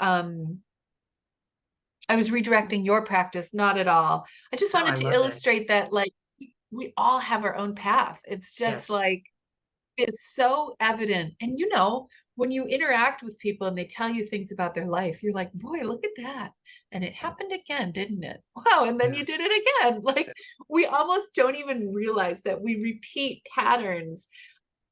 I was redirecting your practice, not at all. I just No, I wanted to love it. illustrate that like we all have our own path. It's just Yes. like it's so evident. And when you interact with people and they tell you things about their life, you're like, boy, look at that. And it happened again, didn't it? Wow. And then Yeah. you did it again. Like we almost don't even realize that we repeat patterns.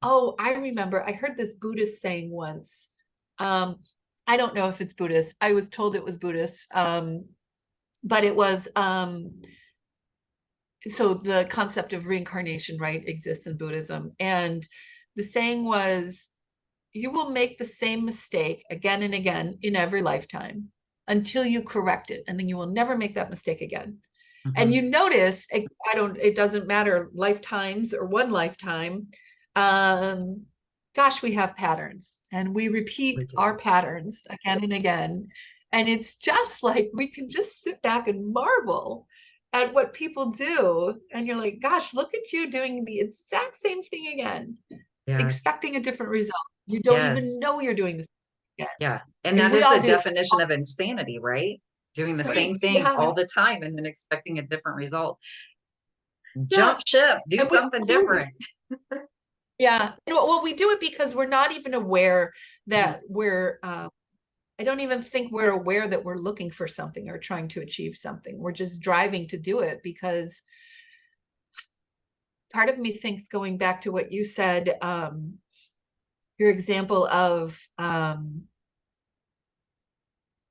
Oh, I remember I heard this Buddhist saying once. Um, I don't know if it's Buddhist. I was told it was Buddhist. But it was so the concept of reincarnation, right, exists in Buddhism. And the saying was, you will make the same mistake again and again in every lifetime until you correct it. And then you will never make that mistake again. And you Hmm. notice it doesn't matter lifetimes or one lifetime. Um, gosh, we have patterns and we We repeat our do. patterns again and again. And it's just like we can just sit back and marvel at what people do. And you're like, gosh, look at you doing the exact same thing again, Yes. expecting a different result. You don't even Yes. know you're doing this again. Yeah. And And that we is all the do. definition of insanity, right? Doing the Right. same thing Yeah. all the time and then expecting a different result. Yeah. Jump ship, do And we something do. different. Yeah. Well, we do it because we're not even aware Mhm. that I don't even think we're aware that we're looking for something or trying to achieve something. We're just driving to do it because part of me thinks going back to what you said, your example of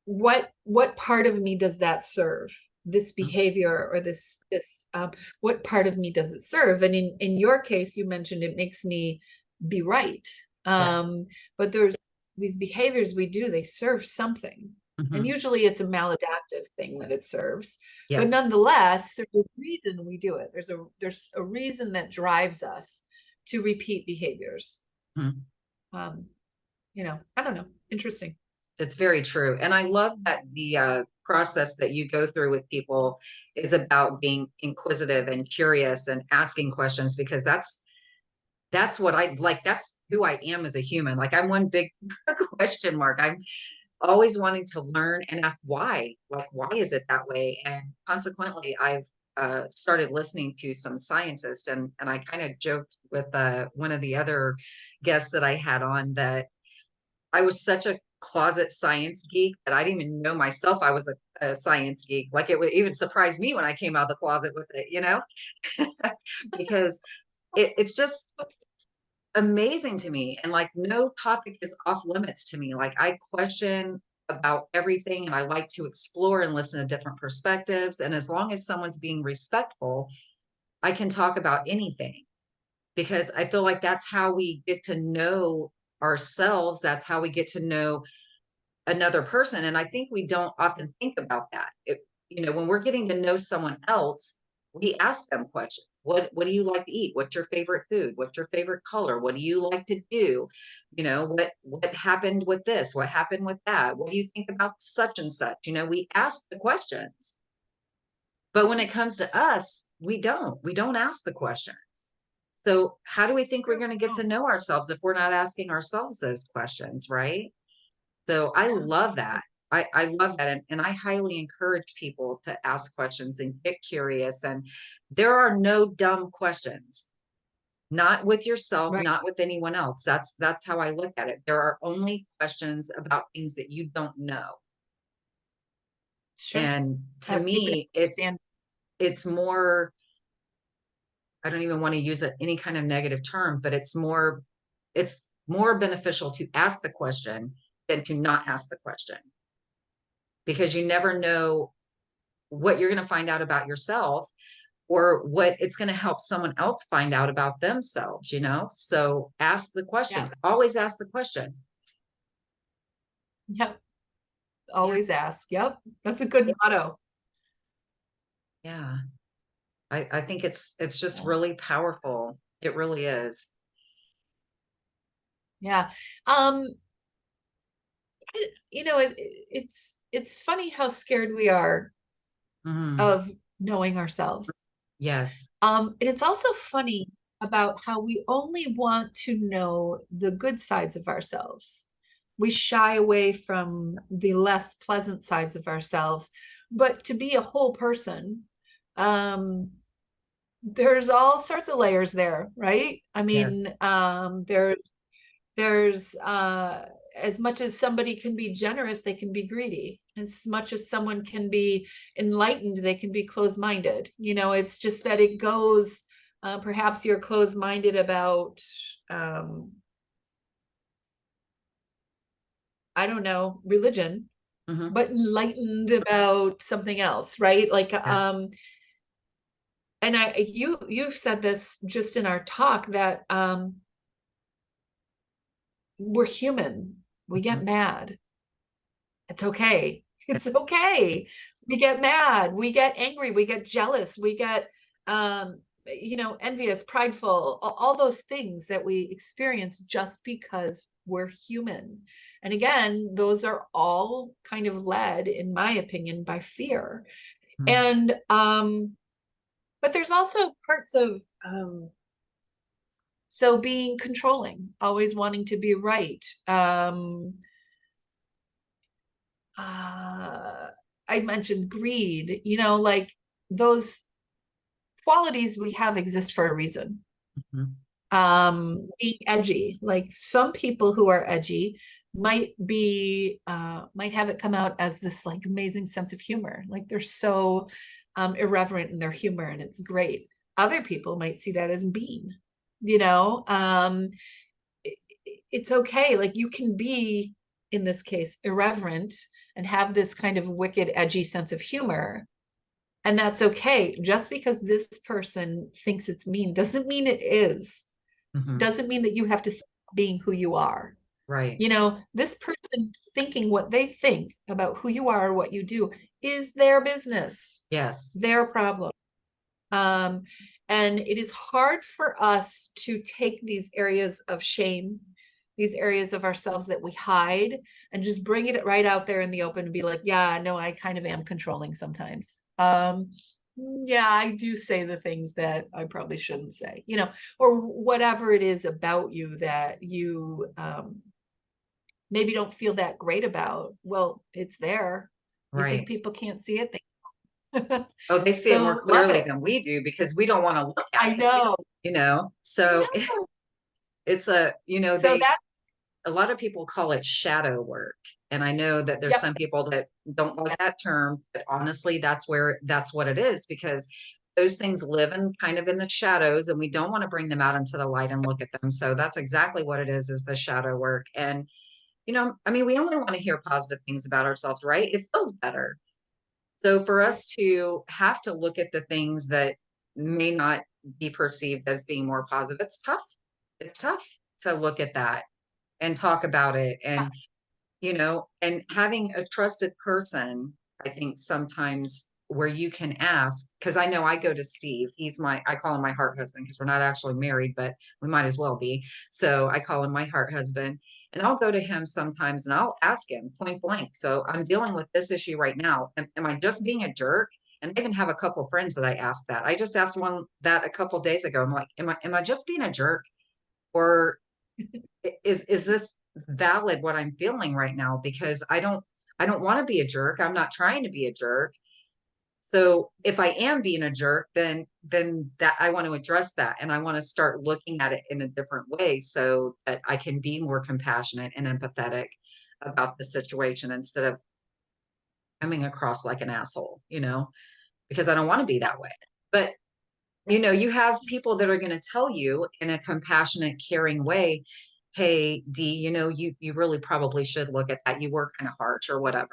what part of me does that serve? this behavior or what part of me does it serve? And in your case, you mentioned it makes me be right. Yes. But there's these behaviors we do, they serve something. And Hmm. usually it's a maladaptive thing that it serves. But Yes. nonetheless, there's a reason we do it. There's a reason that drives us to repeat behaviors. Mhm. Um, I don't know. Interesting. It's very true. And I love that the process that you go through with people is about being inquisitive and curious and asking questions, because that's what I like. That's who I am as a human. Like, I'm one big question mark. I'm always wanting to learn and ask why. Like, why is it that way? And consequently, I've started listening to some scientists, and I kind of joked with one of the other guests that I had on that I was such a closet science geek that I didn't even know myself I was a science geek. Like, it would even surprise me when I came out of the closet with it, because it's just amazing to me. And like, no topic is off limits to me. Like, I question about everything, and I like to explore and listen to different perspectives. And as long as someone's being respectful, I can talk about anything, because I feel like that's how we get to know ourselves. That's how we get to know another person. And I think we don't often think about that. When we're getting to know someone else, we ask them questions. What do you like to eat? What's your favorite food? What's your favorite color? What do you like to do? What happened with this? What happened with that? What do you think about such and such? We ask the questions. But when it comes to us, we don't ask the questions. So how do we think we're True. going to get to Oh, know ourselves if we're not asking ourselves those questions, right? So I yeah. love that. I love that. And I highly encourage people to ask questions and get curious. And there are no dumb questions, not with yourself, Right. not with anyone else. That's how I look at it. There are only questions about things that you don't know. Sure. And to Have deep me, understanding. it's more, I don't even want to use any kind of negative term, but it's more beneficial to ask the question than to not ask the question, because you never know what you're going to find out about yourself, or what it's going to help someone else find out about themselves. So ask the Yeah. question, always ask the question. Yep. Yeah. Always ask. Yep. That's a good motto. Yeah. I think it's just Yeah. really powerful. It really is. Yeah. It's funny how scared we are Mhm. of knowing ourselves. Yes. And it's also funny about how we only want to know the good sides of ourselves. We shy away from the less pleasant sides of ourselves. But to be a whole person, um, there's all sorts of layers there, right? I mean, Yes. there's as much as somebody can be generous, they can be greedy. As much as someone can be enlightened, they can be closed-minded. It's just that it goes, perhaps you're closed-minded about, um, I don't know, religion, Hmm. but enlightened about something else, right? Like, Yes. and you've said this just in our talk that we're human. We Mhm. get mad. It's okay. It's okay. We get mad, we get angry, we get jealous, we get envious, prideful, all those things that we experience just because we're human. And again, those are all kind of led, in my opinion, by fear. Mhm. And but there's also parts of so being controlling, always wanting to be right. uh I mentioned greed, like those qualities we have exist for a reason. Mhm. Being edgy, like some people who are edgy might have it come out as this like amazing sense of humor, like they're so irreverent in their humor and it's great. Other people might see that as mean. you know um it, it's okay, like you can be, in this case, irreverent and have this kind of wicked edgy sense of humor, And that's okay. Just because this person thinks it's mean doesn't mean it is. Hmm. Doesn't mean that you have to stop being who you are. Right. You know, this person thinking what they think about who you are or what you do is their business, Yes. their problem. Um, and it is hard for us to take these areas of shame, these areas of ourselves that we hide, and just bring it right out there in the open and be like, yeah, no, I kind of am controlling sometimes. Yeah, I do say the things that I probably shouldn't say, you know, or whatever it is about you that you maybe don't feel that great about. Well, it's there. You think Right. people can't see it? Oh, they see it more So love clearly it. than we do because we don't want to look at I it, know. I So know. it's a, So that, a lot of people call it shadow work. And I know that there's yep. some people that don't like that term, but honestly, that's what it is, because those things live in kind of in the shadows and we don't want to bring them out into the light and look at them. So that's exactly what it is the shadow work. And, I mean, we only want to hear positive things about ourselves, right? It feels better. So for us to have to look at the things that may not be perceived as being more positive, it's tough. It's tough to look at that and talk about it. And and having a trusted person, I think sometimes where you can ask, because I know I go to Steve. I call him my heart husband because we're not actually married, but we might as well be. So I call him my heart husband. And I'll go to him sometimes and I'll ask him point blank. So I'm dealing with this issue right now. Am I just being a jerk? And I even have a couple friends that I asked that. I just asked one that a couple days ago. I'm like, am I just being a jerk? Or is this valid what I'm feeling right now? Because I don't want to be a jerk. I'm not trying to be a jerk. So if I am being a jerk, then that I want to address that and I want to start looking at it in a different way so that I can be more compassionate and empathetic about the situation instead of coming across like an asshole, because I don't want to be that way. But you have people that are going to tell you in a compassionate, caring way, hey, D, you really probably should look at that. You were kind of harsh or whatever,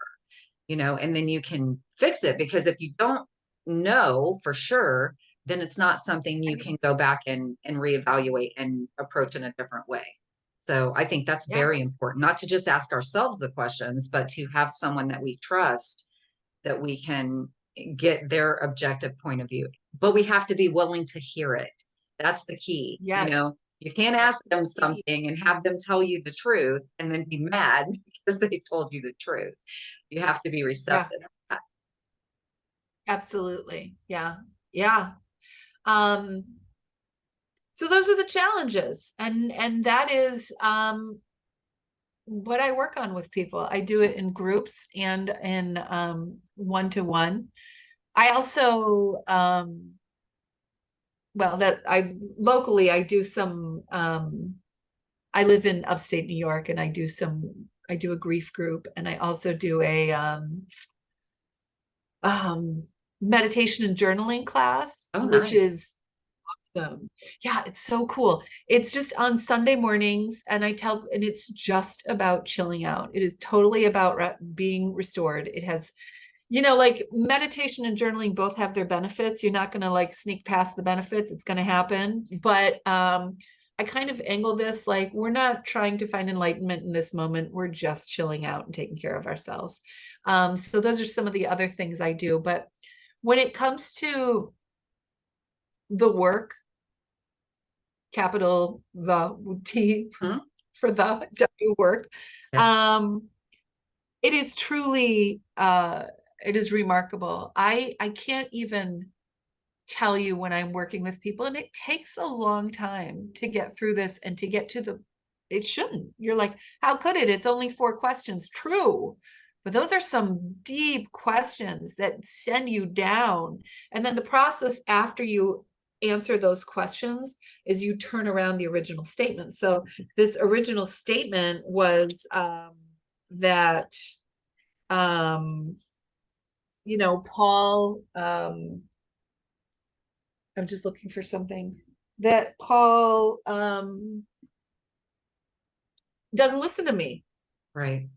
and then you can fix it. Because if you don't know for sure, then it's not something you can go back and reevaluate and approach in a different way. So I think that's Yeah, very important, not to just ask ourselves the questions, but to have someone that we trust that we can get their objective point of view. But we have to be willing to hear it. That's the key. yes, You can't that's ask them the key. something and have them tell you the truth and then be mad because they told you the truth. You have to be Yeah, receptive. absolutely. Yeah. Yeah. Um, so those are the challenges. And that is what I work on with people. I do it in groups and in one-to-one. I also well, that I locally I do some I live in upstate New York and I do a grief group and I also do a um meditation and journaling class, Oh, which nice. is awesome. Yeah, it's so cool. It's just on Sunday mornings and and it's just about chilling out. It is totally about being restored. It has, like meditation and journaling both have their benefits. You're not going to like sneak past the benefits. It's going to happen. But I kind of angle this like we're not trying to find enlightenment in this moment. We're just chilling out and taking care of ourselves. So those are some of the other things I do. But when it comes to the work, capital the T Hmm? for the W work, Yes. um, it is truly it is remarkable. I can't even tell you when I'm working with people, and it takes a long time to get through this and to get to it shouldn't. You're like, how could it? It's only 4 questions. True. But those are some deep questions that send you down. And then the process after you answer those questions is you turn around the original statement. So this original statement was that um, Paul, I'm just looking for something that Paul doesn't listen to me, Right.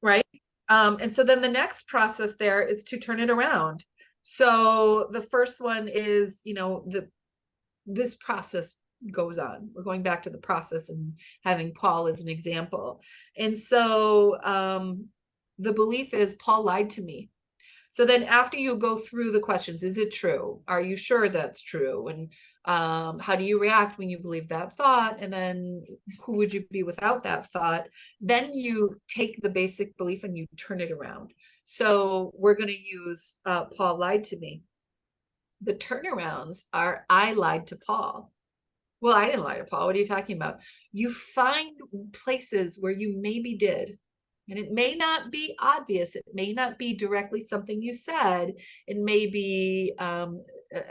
right? And so then the next process there is to turn it around. So the first one is, this process goes on. We're going back to the process and having Paul as an example. And so the belief is Paul lied to me. So then after you go through the questions, is it true? Are you sure that's true? And how do you react when you believe that thought? And then who would you be without that thought? Then you take the basic belief and you turn it around. So we're going to use Paul lied to me. The turnarounds are I lied to Paul. Well, I didn't lie to Paul. What are you talking about? You find places where you maybe did. And it may not be obvious. It may not be directly something you said. It may be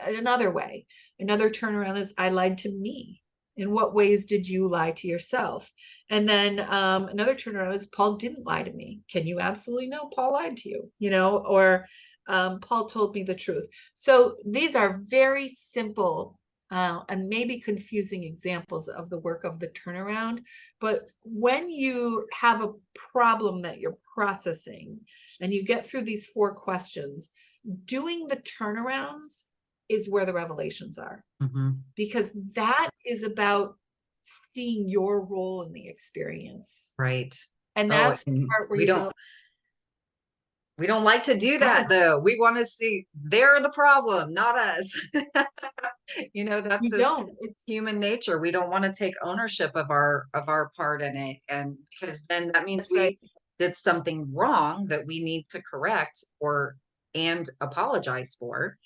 another way. Another turnaround is I lied to me. In what ways did you lie to yourself? And then another turnaround is Paul didn't lie to me. Can you absolutely know Paul lied to you? Or Paul told me the truth. So these are very simple and maybe confusing examples of the work of the turnaround. But when you have a problem that you're processing and you get through these 4 questions, doing the turnarounds is where the revelations are. Because that is about seeing your role in the experience. Right. And that's the part where we don't like to do that though. We want to see they're the problem, not us. That's just it's human nature. We don't want to take ownership of our part in it. And because then that means that's right. we did something wrong that we need to correct and apologize for.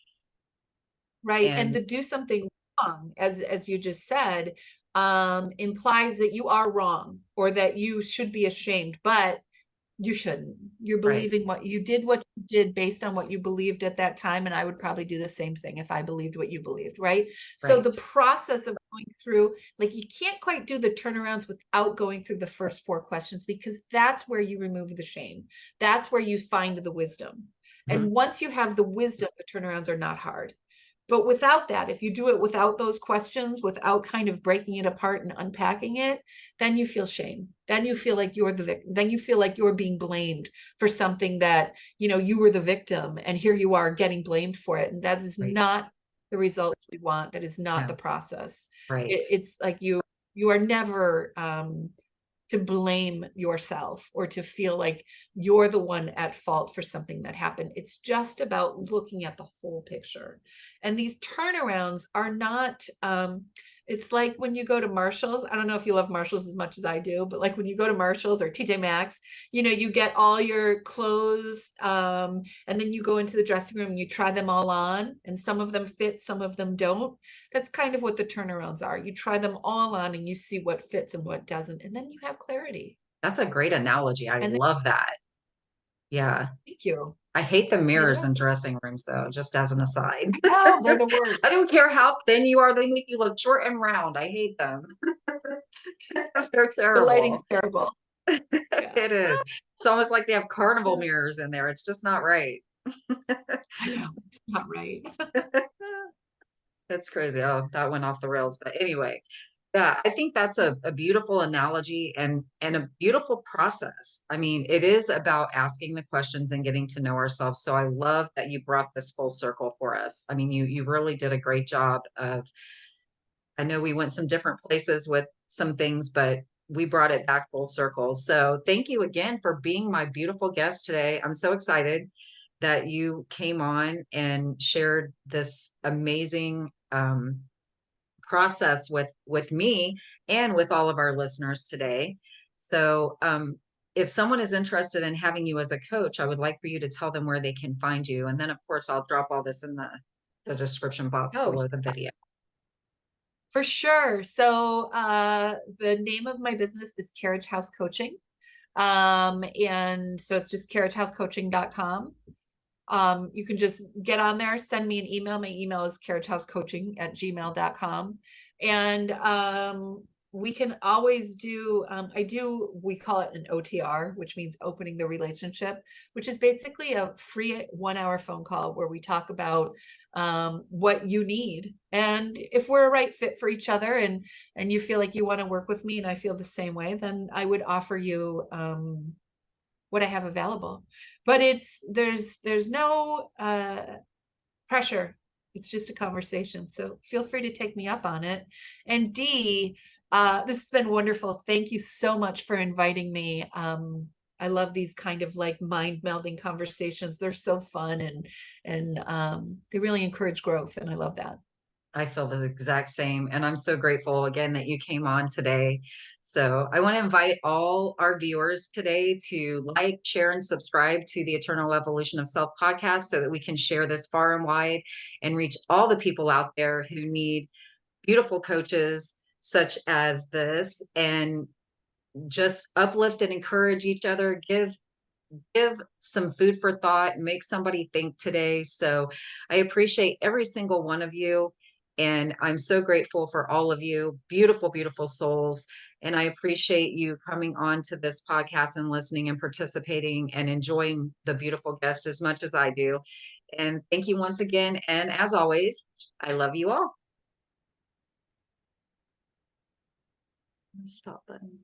Right. And And to do something wrong, as you just said, implies that you are wrong or that you should be ashamed, but you shouldn't. You're right, believing what you did based on what you believed at that time. And I would probably do the same thing if I believed what you believed, right? So right, the process of going through, like you can't quite do the turnarounds without going through the first 4 questions, because that's where you remove the shame. That's where you find the wisdom. And once you have the wisdom, the turnarounds are not hard. But without that, if you do it without those questions, without kind of breaking it apart and unpacking it, then you feel shame. Then you feel like you're the victim. Then you feel like you're being blamed for something that, you were the victim, and here you are getting blamed for it. And that is right. not the results we want. That is not No, the process. right. It's like you are never to blame yourself or to feel like you're the one at fault for something that happened. It's just about looking at the whole picture. And these turnarounds are not, it's like when you go to Marshall's. I don't know if you love Marshall's as much as I do, but like when you go to Marshall's or TJ Maxx, you get all your clothes, and then you go into the dressing room and you try them all on, and some of them fit, some of them don't. That's kind of what the turnarounds are. You try them all on and you see what fits and what doesn't, and then you have clarity. That's a great analogy. I And then, love that. Yeah. thank you. I hate the You're mirrors in welcome. dressing rooms, though, just as an aside. I know, they're the I worst. don't care how thin you are, they make you look short and round. I hate them. They're The lighting's terrible. terrible. Yeah. It is. It's almost like they have carnival mirrors in there. It's just not right. I know, it's not right. That's crazy. Oh, that went off the rails. But anyway, yeah, I think that's a beautiful analogy and a beautiful process. I mean, it is about asking the questions and getting to know ourselves. So I love that you brought this full circle for us. I mean, you really did a great job of, I know we went some different places with some things, but we brought it back full circle. So thank you again for being my beautiful guest today. I'm so excited that you came on and shared this amazing process with me and with all of our listeners today. So if someone is interested in having you as a coach, I would like for you to tell them where they can find you. And then of course I'll drop all this in the description box Oh, below the video. for sure. So the name of my business is Carriage House Coaching. And so it's just carriagehousecoaching.com. You can just get on there, send me an email. My email is carriagehousecoaching@gmail.com. And we can always do, we call it an OTR, which means opening the relationship, which is basically a free 1-hour phone call where we talk about what you need. And if we're a right fit for each other, and you feel like you want to work with me and I feel the same way, then I would offer you what I have available. But there's no pressure. It's just a conversation. So feel free to take me up on it. And Dee, this has been wonderful. Thank you so much for inviting me. I love these kind of like mind melding conversations. They're so fun and they really encourage growth. And I love that. I feel the exact same. And I'm so grateful again that you came on today. So I want to invite all our viewers today to like, share, and subscribe to the Eternal Evolution of Self podcast so that we can share this far and wide and reach all the people out there who need beautiful coaches such as this, and just uplift and encourage each other, give some food for thought and make somebody think today. So I appreciate every single one of you. And I'm so grateful for all of you, beautiful, beautiful souls. And I appreciate you coming on to this podcast and listening and participating and enjoying the beautiful guests as much as I do. And thank you once again. And as always, I love you all. Stop button.